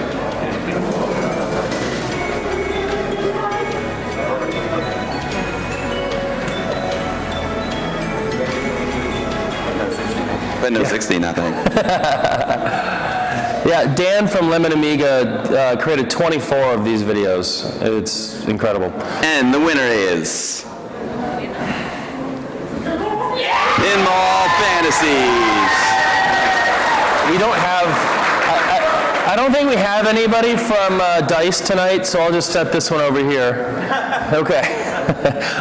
Windows 16, I think. Yeah, Dan from Lemon Amiga created 24 of these videos. It's incredible. And the winner is Pinball Fantasies. We don't have. I don't think we have anybody from DICE tonight, so I'll just set this one over here. Okay.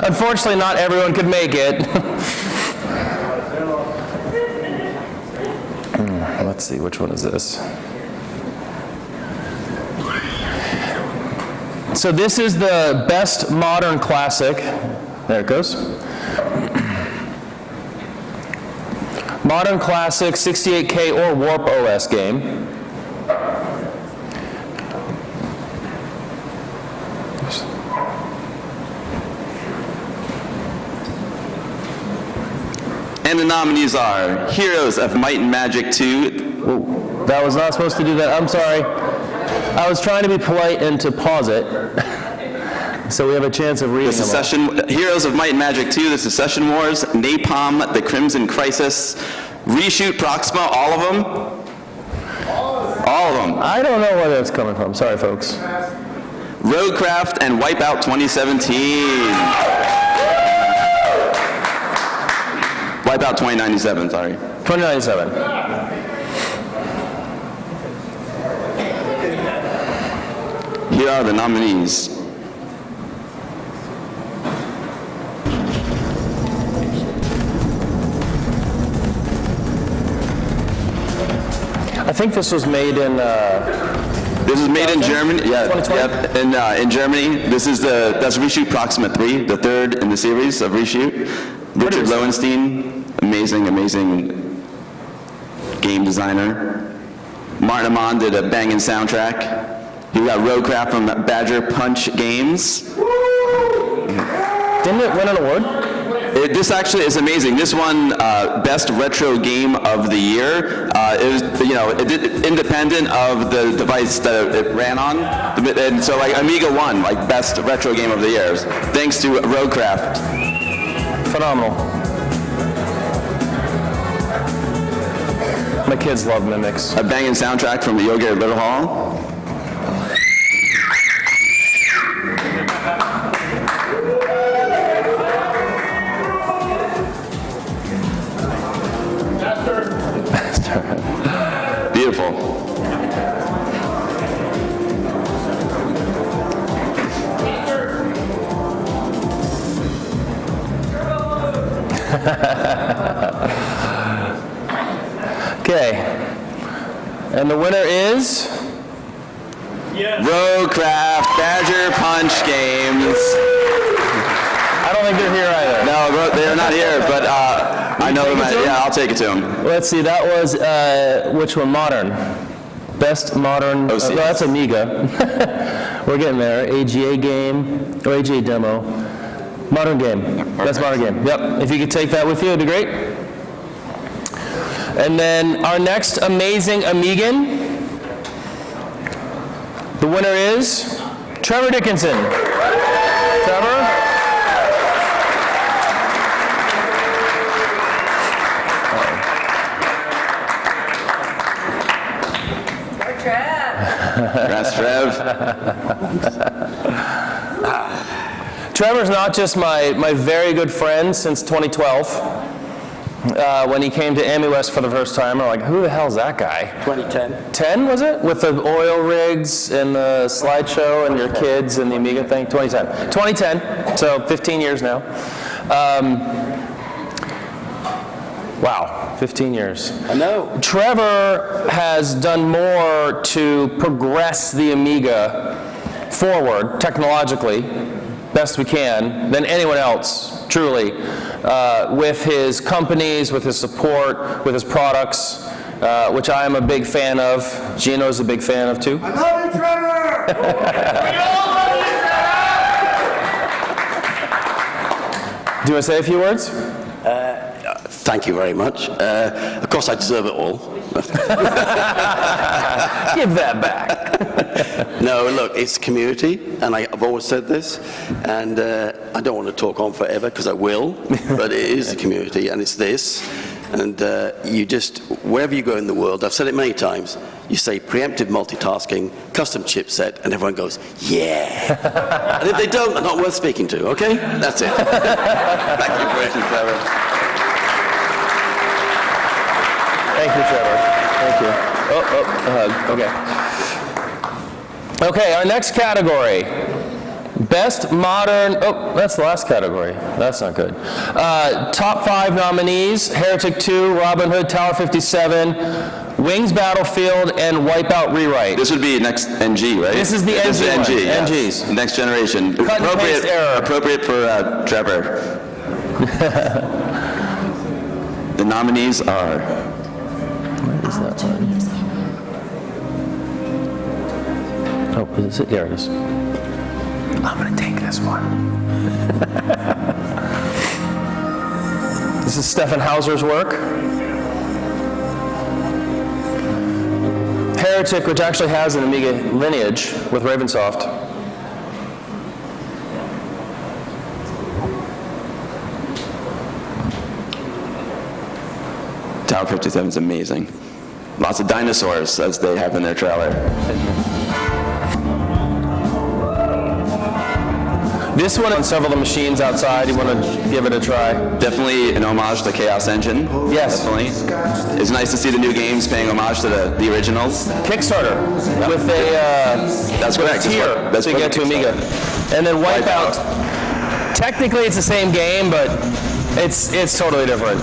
Unfortunately, not everyone could make it. Let's see, which one is this? So this is the best modern classic. There it goes. Modern classic 68K or Warp OS game. And the nominees are Heroes of Might and Magic 2. Whoa, that was not supposed to do that. I'm sorry. I was trying to be polite and to pause it. So we have a chance of reading them. Heroes of Might and Magic 2, The Secession Wars, Napalm, The Crimson Crisis, Reshoot Proxima, all of them? All of them. I don't know where that's coming from. Sorry, folks. Roadcraft and Wipeout 2017. Wipeout 2097, sorry. 2097. Here are the nominees. I think this was made in. This is made in Germany. Yeah, in Germany. That's Reshoot Proxima 3, the third in the series of Reshoot. Richard Lowenstein, amazing game designer. Martin Amon did a banging soundtrack. You got Roadcraft from Badger Punch Games. Didn't it win an award? This actually is amazing. This won Best Retro Game of the Year. It was, independent of the device that it ran on. And so, like, Amiga won, like, Best Retro Game of the Year, thanks to Roadcraft. Phenomenal. My kids love Mimics. A banging soundtrack from the Yogi Little Hall. Beautiful. Okay. And the winner is? Roadcraft Badger Punch Games. I don't think they're here either. No, they're not here, but I know them. Yeah, I'll take it to them. Let's see, that was, which one? Modern. Best modern, no, that's Amiga. We're getting there. AGA game, or AGA demo. Modern game, best modern game. Yep, if you could take that with you, it'd be great. And then our next amazing Amigan, the winner is Trevor Dickinson. Trevor? Congrats, Trev. Trevor's not just my very good friend since 2012. When he came to AmiWest for the first time, we're like, who the hell's that guy? 2010. 10, was it? With the oil rigs and the slideshow and your kids and the Amiga thing? 2010. 2010, so 15 years now. Wow, 15 years. I know. Trevor has done more to progress the Amiga forward technologically, best we can, than anyone else, truly, with his companies, with his support, with his products, which I am a big fan of. Gino's a big fan of, too. I love you, Trevor! We all love you, Trevor! Do you want to say a few words? Thank you very much. Of course, I deserve it all. Give that back. No, look, it's community, and I've always said this, and I don't want to talk on forever, because I will, but it is the community, and it's this, and you just, wherever you go in the world, I've said it many times, you say preemptive multitasking, custom chipset, and everyone goes, yeah. And if they don't, they're not worth speaking to, okay? That's it. Thank you, Trevor. Thank you, Trevor. Thank you. Okay. Okay, our next category. Best modern, that's the last category. That's not good. Top 5 nominees, Heretic 2, Robin Hood, Tower 57, Wings Battlefield, and Wipeout Rewrite. This would be next NG, right? This is the NG one. NG, yes. NGs. Next generation. Cut and paste error. Appropriate for Trevor. The nominees are... Where is that one? Oh, is it? There it is. I'm going to take this one. This is Stefan Hauser's work. Heretic, which actually has an Amiga lineage with Ravensoft. Tower 57 is amazing. Lots of dinosaurs, as they have in their trailer. This one on several of the machines outside, you want to give it a try? Definitely an homage to the Chaos Engine. Yes. Definitely. It's nice to see the new games paying homage to the originals. Kickstarter with a that's correct. tier That's to get to Amiga. And then Wipeout. Technically it's the same game, but it's totally different.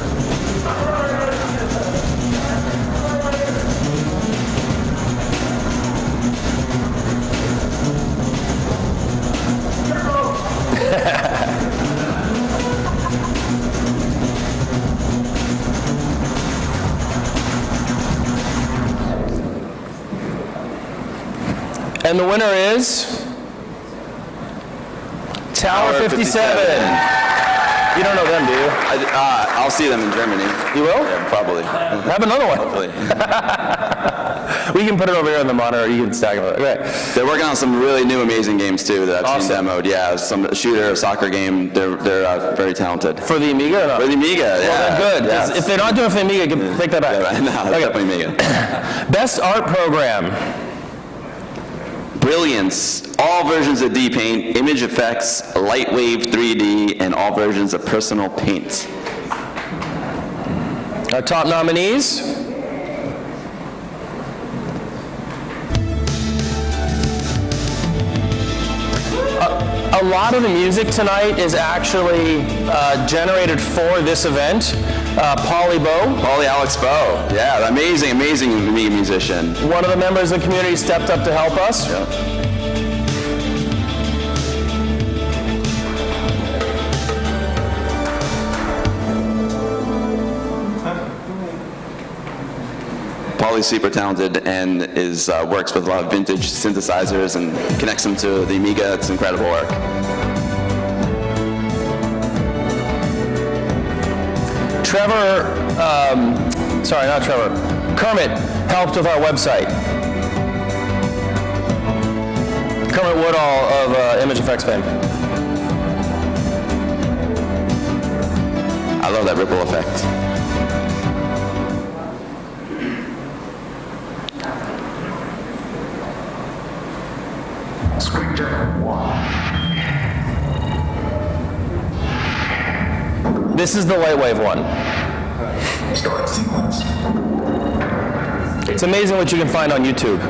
And the winner is Tower 57. You don't know them, do you? I'll see them in Germany. You will? Yeah, probably. Have another one. Hopefully. We can put it over here on the monitor. You can stack them. Okay. They're working on some really new, amazing games too that I've seen demoed. Yeah, some shooter, soccer game. They're very talented. For the Amiga or not? For the Amiga, yeah. Well, then good. Yes. If they're not doing it for the Amiga, take that back. Yeah, no, definitely Amiga. Best art program. Brilliance. All versions of D-Paint, Image Effects, Lightwave 3D, and all versions of Personal Paint. Our top nominees. A lot of the music tonight is actually generated for this event. Paulie Alex Bo. Yeah, amazing Amiga musician. One of the members of the community stepped up to help us. Yeah. Paulie's super talented and works with a lot of vintage synthesizers and connects them to the Amiga. It's incredible work. Kermit helped with our website. Kermit Woodall of Image Effects fame. I love that ripple effect. Screen check 1. This is the Lightwave one. Start sequence. It's amazing what you can find on YouTube.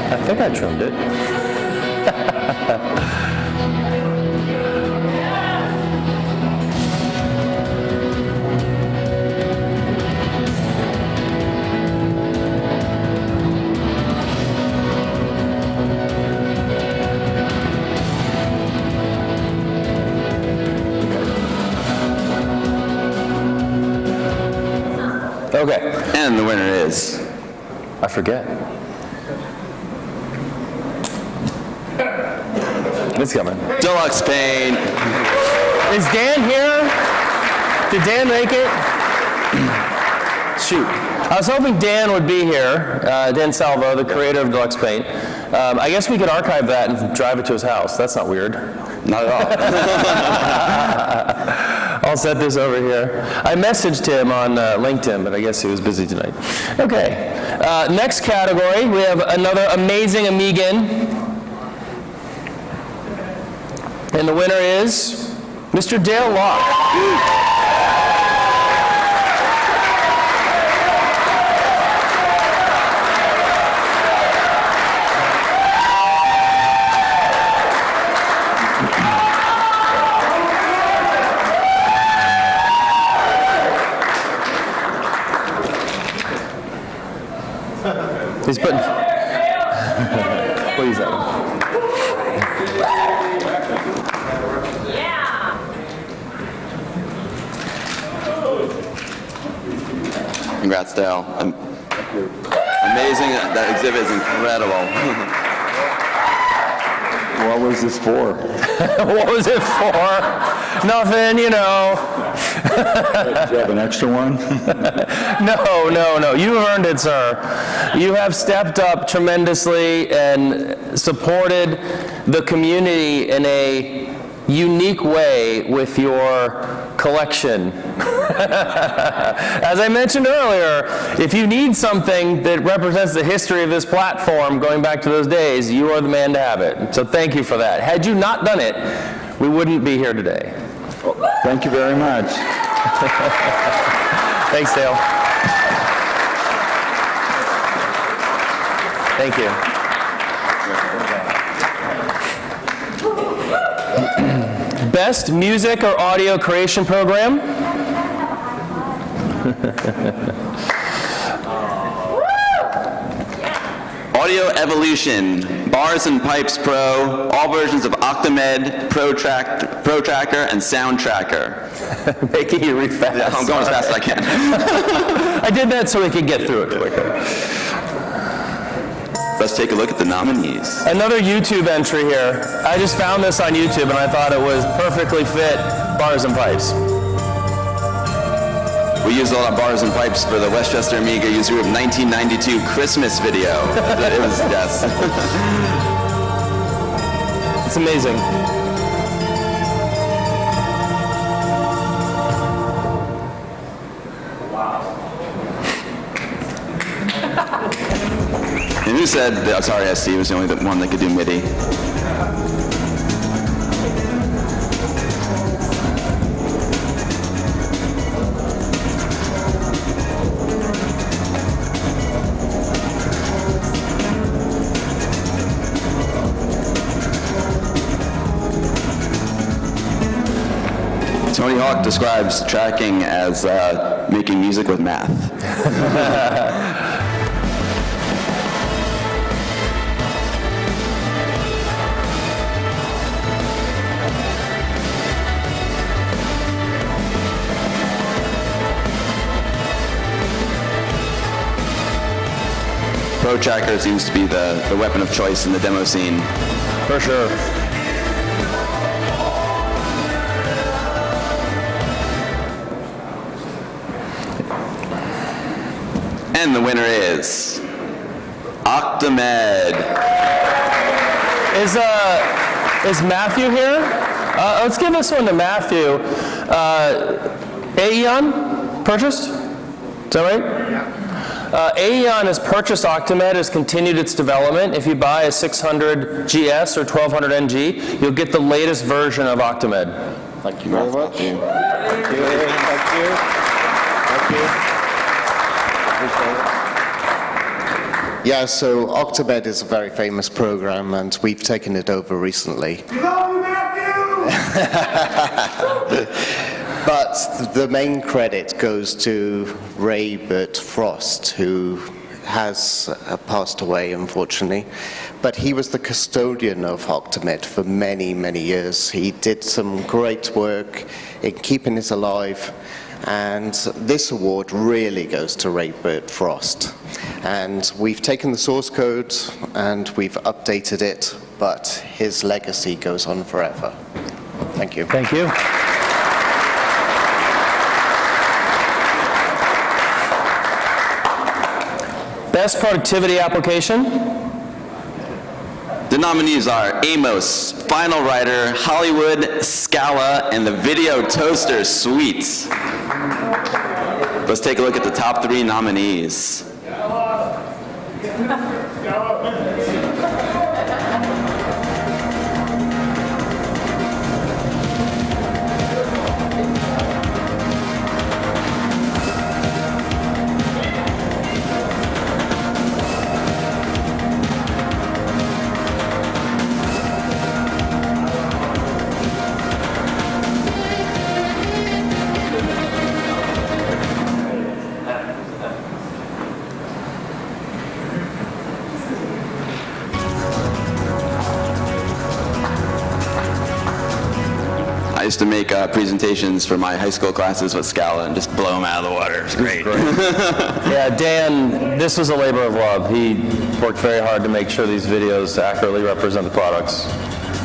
I think I trimmed it. Okay. And the winner is... I forget. It's coming. Deluxe Paint. Is Dan here? Did Dan make it? Shoot. I was hoping Dan would be here. Dan Salvo, the creator of Deluxe Paint. I guess we could archive that and drive it to his house. That's not weird. Not at all. I'll set this over here. I messaged him on LinkedIn, but I guess he was busy tonight. Okay. Next category, we have another amazing Amigan. And the winner is Mr. Dale Locke. He's putting... What is that? Congrats, Dale. Amazing. That exhibit is incredible. What was this for? What was it for? Nothing, you know. Do you have an extra one? No. You earned it, sir. You have stepped up tremendously and supported the community in a unique way with your collection. As I mentioned earlier, if you need something that represents the history of this platform going back to those days, you are the man to have it. So thank you for that. Had you not done it, we wouldn't be here today. Thank you very much. Thanks, Dale. Thank you. Best music or audio creation program? Audio Evolution, Bars and Pipes Pro, all versions of Octamed, Pro Tracker, and Sound Tracker. Making you read fast. Yeah, I'm going as fast as I can. I did that so we could get through it quicker. Let's take a look at the nominees. Another YouTube entry here. I just found this on YouTube and I thought it was perfectly fit Bars and Pipes. We used a lot of bars and pipes for the Westchester Amiga User Group 1992 Christmas video. It was, yes. It's amazing. And who said, sorry, ST was the only one that could do MIDI. Tony Hawk describes tracking as making music with math. Pro Tracker seems to be the weapon of choice in the demo scene. For sure. And the winner is Octamed. Is Matthew here? Let's give this one to Matthew. Aeon purchased? Is that right? Yeah. Aeon has purchased Octamed, has continued its development. If you buy a 600 GS or 1200 NG, you'll get the latest version of Octamed. Thank you very much. Thank you. Thank you. Thank you. Yeah, so Octamed is a very famous program, and we've taken it over recently. But the main credit goes to Ray Burt Frost, who has passed away, unfortunately. But he was the custodian of Octamed for many, many years. He did some great work in keeping it alive. And this award really goes to Ray Burt Frost. And we've taken the source code and we've updated it, but his legacy goes on forever. Thank you. Thank you. Best productivity application? The nominees are Amos, Final Writer, Hollywood, Scala, and the Video Toaster Suite. Let's take a look at the top 3 nominees. I used to make presentations for my high school classes with Scala and just blow them out of the water. It's great. Yeah, Dan, this was a labor of love. He worked very hard to make sure these videos accurately represent the products.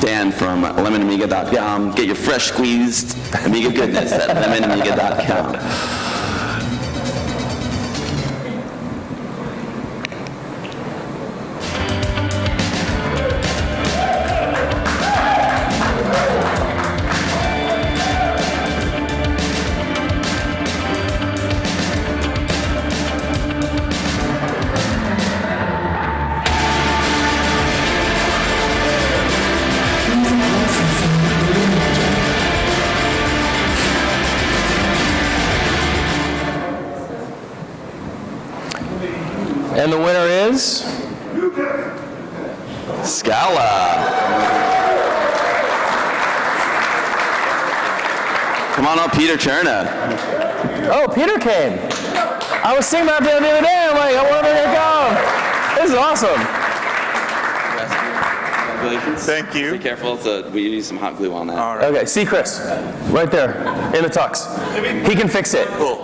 Dan from lemonamiga.com. Get your fresh squeezed Amiga goodness at lemonamiga.com. And the winner is? Scala. Come on up, Peter Cherna. Oh, Peter came. I was thinking about that the other day. I'm like, I wonder where to go. This is awesome. Congratulations. Thank you. Be careful. We need some hot glue on that. All right. Okay, see Chris, right there, in the tux. He can fix it. Cool.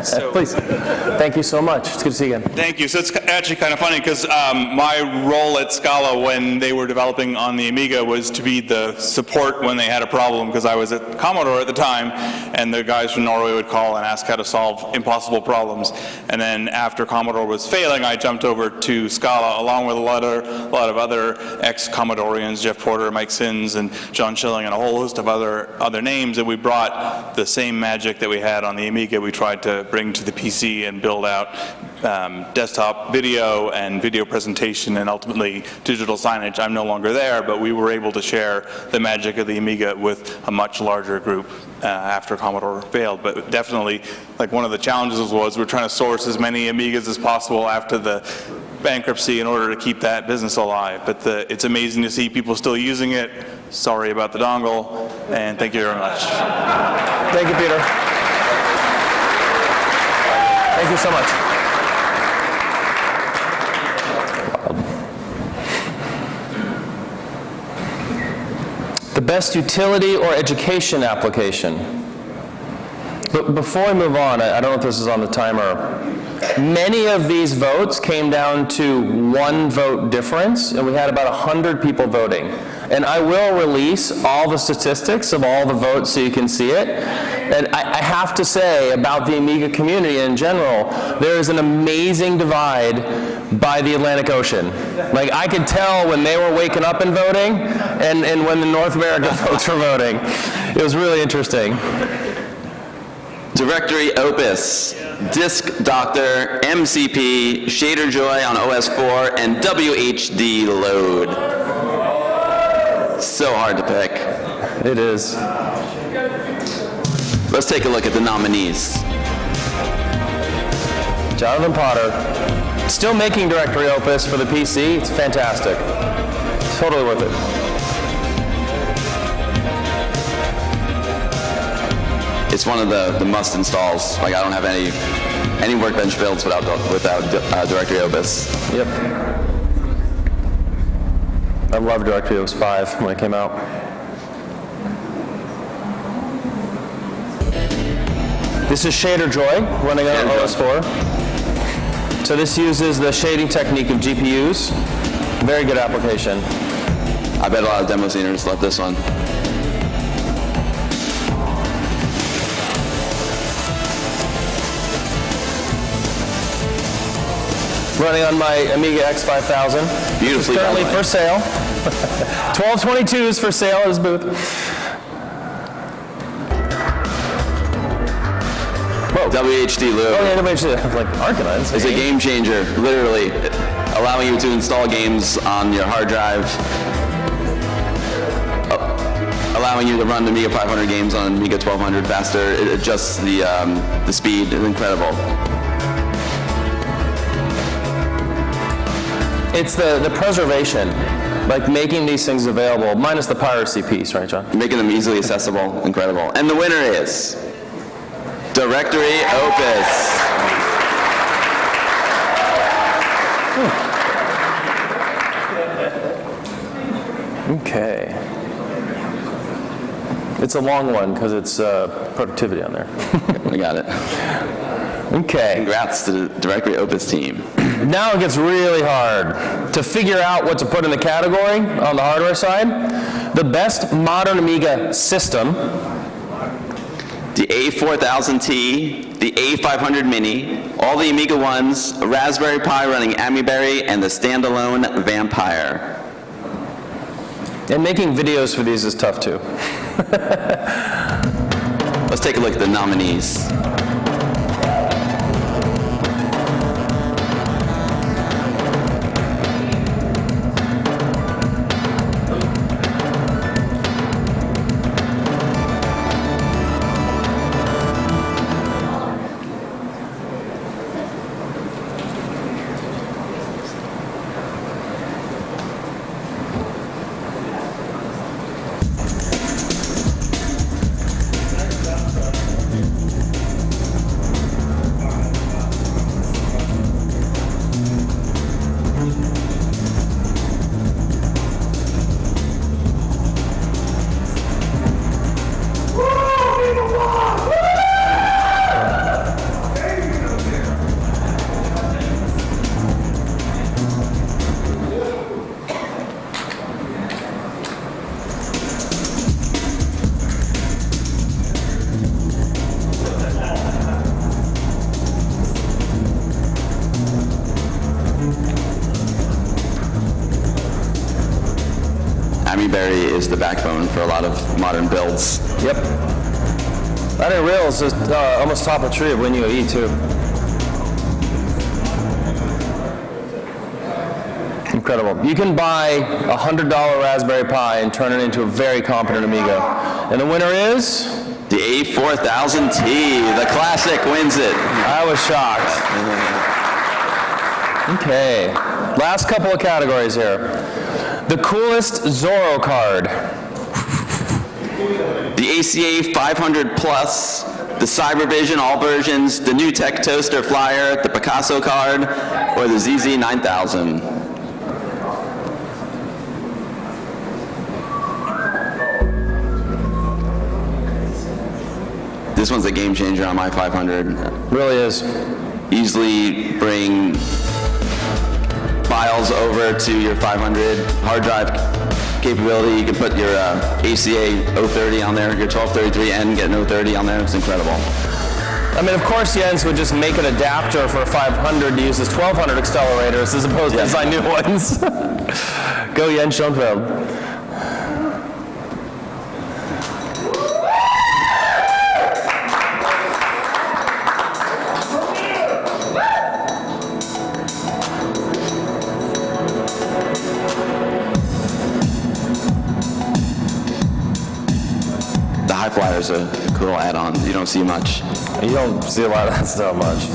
So, Please. Thank you so much. It's good to see you again. thank you. So it's actually kind of funny because my role at Scala when they were developing on the Amiga was to be the support when they had a problem, because I was at Commodore at the time, and the guys from Norway would call and ask how to solve impossible problems. And then after Commodore was failing, I jumped over to Scala along with a lot of other ex-Commodorians, Jeff Porter, Mike Sins, and John Schilling, and a whole host of other names, and we brought the same magic that we had on the Amiga. We tried to bring to the PC and build out desktop video and video presentation and ultimately digital signage. I'm no longer there, but we were able to share the magic of the Amiga with a much larger group after Commodore failed. But definitely, like, one of the challenges was we're trying to source as many Amigas as possible after the bankruptcy in order to keep that business alive. But it's amazing to see people still using it. Sorry about the dongle, and thank you very much. Thank you, Peter. Thank you so much. The best utility or education application. But before I move on, I don't know if this is on the timer. Many of these votes came down to one vote difference, and we had about 100 people voting. And I will release all the statistics of all the votes so you can see it. And I have to say about the Amiga community in general, there is an amazing divide by the Atlantic Ocean. Like, I could tell when they were waking up and voting and when the North America folks were voting. It was really interesting. Directory Opus, Disk Doctor, MCP, Shader Joy on OS4, and WHD Load. So hard to pick. It is. Let's take a look at the nominees. Jonathan Potter, still making Directory Opus for the PC. It's fantastic. Totally worth it. It's one of the must installs. Like, I don't have any Workbench builds without Directory Opus. Yep. I loved Directory Opus 5 when it came out. This is Shader Joy running on OS4. So this uses the shading technique of GPUs. Very good application. I bet a lot of demo sceners love this one. Running on my Amiga X5000. Beautifully done. Currently for sale. 1222s for sale at his booth. Whoa. WHD Load. Oh yeah, WHD. I was like, Arcanines. It's a game changer, literally, allowing you to install games on your hard drive, allowing you to run Amiga 500 games on Amiga 1200 faster. It adjusts the speed. It's incredible. It's the preservation, like making these things available, minus the piracy piece, right, John? Making them easily accessible, incredible. And the winner is Directory Opus. Okay. It's a long one because it's productivity on there. I got it. Okay. Congrats to the Directory Opus team. Now it gets really hard to figure out what to put in the category on the hardware side. The best modern Amiga system. The A4000T, the A500 Mini, all the Amiga ones, a Raspberry Pi running Amiberry, and the standalone Vampire. And making videos for these is tough too. Let's take a look at the nominees. Berry is the backbone for a lot of modern builds. Yep. I didn't realize it's almost top of tree of WinUAE too. Incredible. You can buy a $100 Raspberry Pi and turn it into a very competent Amiga. And the winner is? The A4000T, the classic, wins it. I was shocked. Okay. Last couple of categories here. The coolest Zorro card. The ACA 500 Plus, the Cybervision, all versions, the new Tech Toaster Flyer, the Picasso card, or the ZZ 9000. This one's a game changer on my 500. Really is. Easily bring files over to your 500 hard drive capability. You can put your ACA 030 on there, your 1233N, get an 030 on there. It's incredible. I mean, of course, Jens would just make an adapter for a 500 to use his 1200 accelerators as opposed to design new ones. Go Jens Schoenfeld. High Flyer is a cool add-on. You don't see much. You don't see a lot of that stuff much.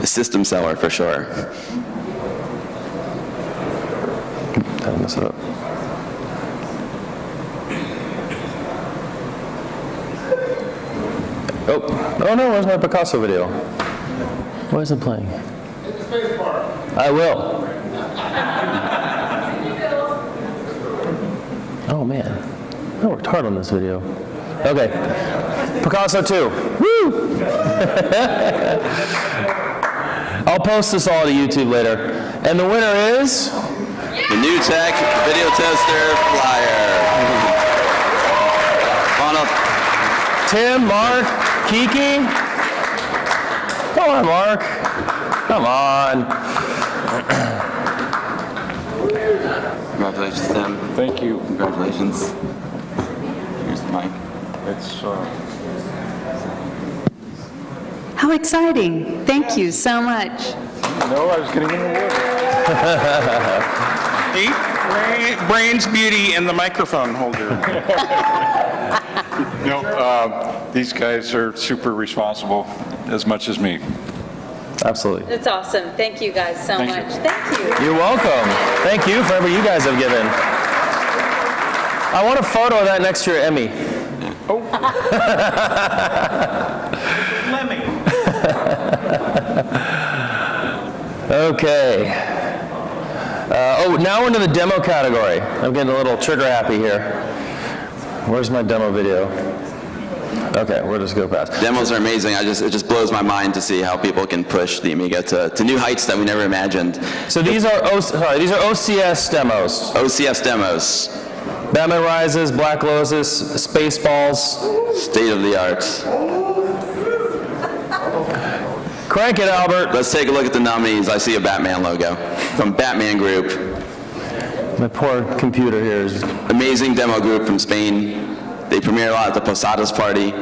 A system seller for sure. Gotta mess it up. Oh no, where's my Picasso video? Why isn't it playing? Hit the space bar. I will. Oh man, I worked hard on this video. Okay, Picasso 2. Woo! I'll post this all to YouTube later. And the winner is? The new Tech Video Toaster Flyer. On up. Tim, Mark, Kiki. Come on, Mark. Come on. Congratulations, Tim. Thank you. Congratulations. Here's the mic. It's How exciting. Thank you so much. no, I was getting an award. Brains, beauty, and the microphone holder. No, these guys are super responsible, as much as me. Absolutely. That's awesome. Thank you guys so much. Thank you. You're welcome. Thank you for everything you guys have given. I want a photo of that next to your Emmy. Oh. Lemmy. Okay. Now into the demo category. I'm getting a little trigger happy here. Where's my demo video? Okay, we'll just go past. Demos are amazing. It just blows my mind to see how people can push the Amiga to new heights that we never imagined. So these are OCS demos. OCS demos. Batman Rises, Black Lotus, Spaceballs. State of the art. Crank it, Albert. Let's take a look at the nominees. I see a Batman logo from Batman Group. My poor computer here is... Amazing demo group from Spain. They premiere a lot at the Posadas party.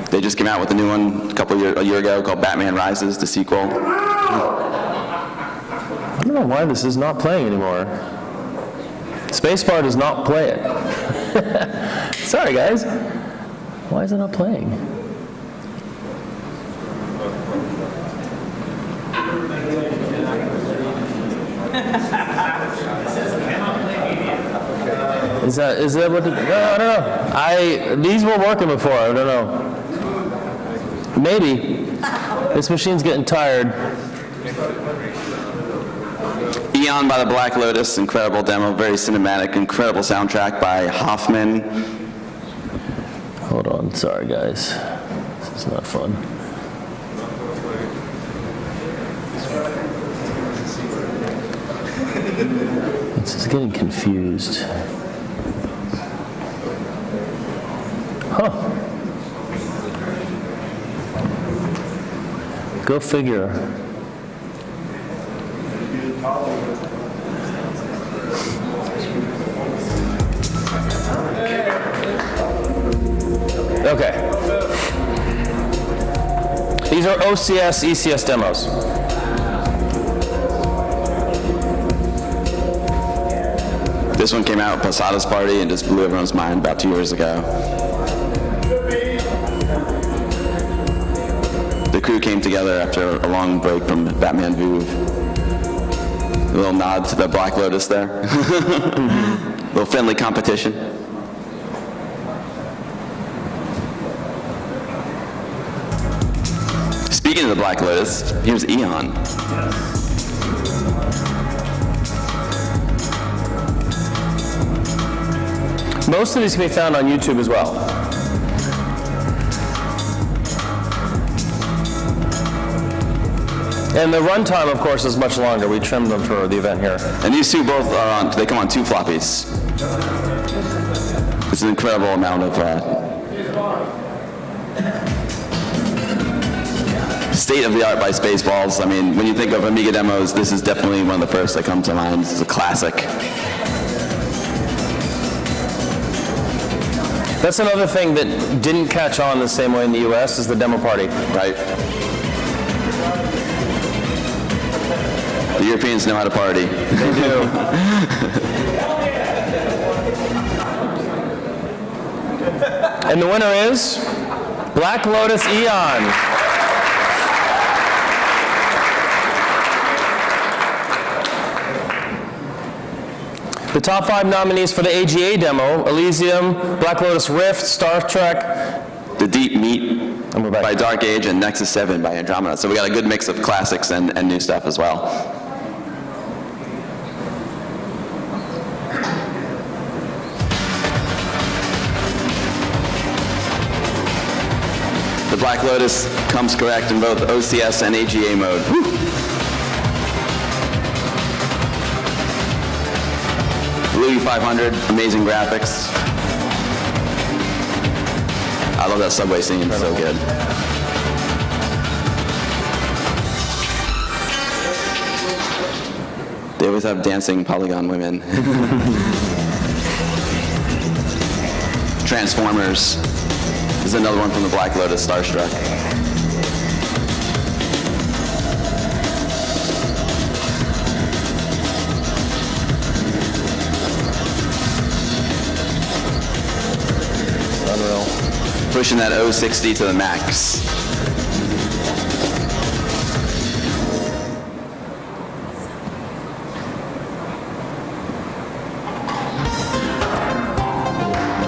They just came out with a new one a year ago called Batman Rises, the sequel. I don't know why this is not playing anymore. Spacebar does not play it. Sorry, guys. Why is it not playing? Is that what? No, I don't know. These were working before. I don't know. Maybe this machine's getting tired. Eon by the Black Lotus, incredible demo, very cinematic, incredible soundtrack by Hoffman. Hold on, sorry guys. This is not fun. It's just getting confused. Huh. Go figure. Okay. These are OCS, ECS demos. This one came out at Posada's party and just blew everyone's mind about 2 years ago. The crew came together after a long break from Batman Vuv. A little nod to the Black Lotus there. A little friendly competition. Speaking of the Black Lotus, here's Eon. Most of these can be found on YouTube as well. And the runtime, of course, is much longer. We trimmed them for the event here. And these two both are on, they come on 2 floppies. It's an incredible amount of state-of-the-art by Spaceballs. I mean, when you think of Amiga demos, this is definitely one of the first that come to mind. It's a classic. That's another thing that didn't catch on the same way in the US as the demo party. Right. The Europeans know how to party. They do. And the winner is Black Lotus Eon. The top 5 nominees for the AGA demo: Elysium, Black Lotus Rift, Star Trek, The Deep Meat by Dark Age, and Nexus 7 by Andromeda. So we got a good mix of classics and new stuff as well. The Black Lotus comes correct in both OCS and AGA mode. Woo! Louis 500, amazing graphics. I love that subway scene, it's so good. They always have dancing polygon women. Transformers. This is another one from the Black Lotus, Starstruck. Pushing that 060 to the max.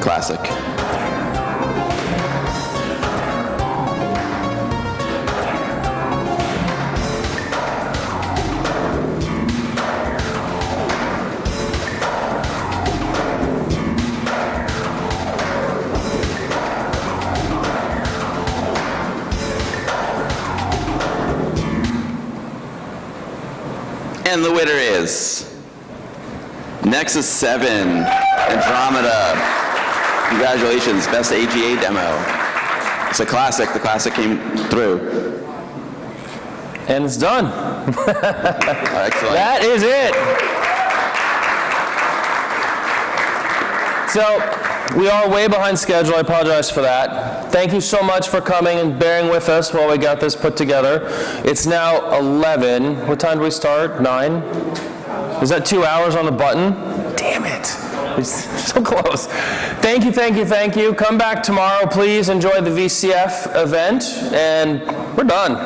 Classic. And the winner is Nexus 7 Andromeda. Congratulations, best AGA demo. It's a classic. The classic came through. And it's done. Excellent. That is it. So we are way behind schedule. I apologize for that. Thank you so much for coming and bearing with us while we got this put together. It's now 11. What time do we start? 9? Is that 2 hours on the button? Damn it. It's so close. Thank you, thank you, thank you. Come back tomorrow, please. Enjoy the VCF event, and we're done.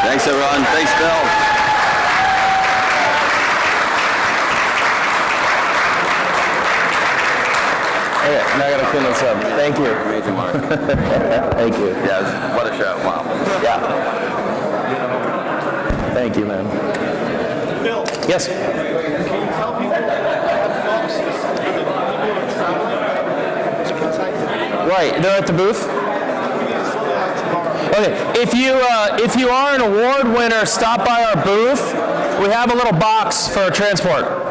Thanks, everyone. Thanks, Bill. Okay, now I gotta clean this up. Thank you. Amazing, Mark. Thank you. Yeah, what a show. Wow. Yeah. Thank you, man. Bill. Yes? Can you tell people that boxes for the people traveling? Right, they're at the booth? Okay, if you are an award winner, stop by our booth. We have a little box for transport.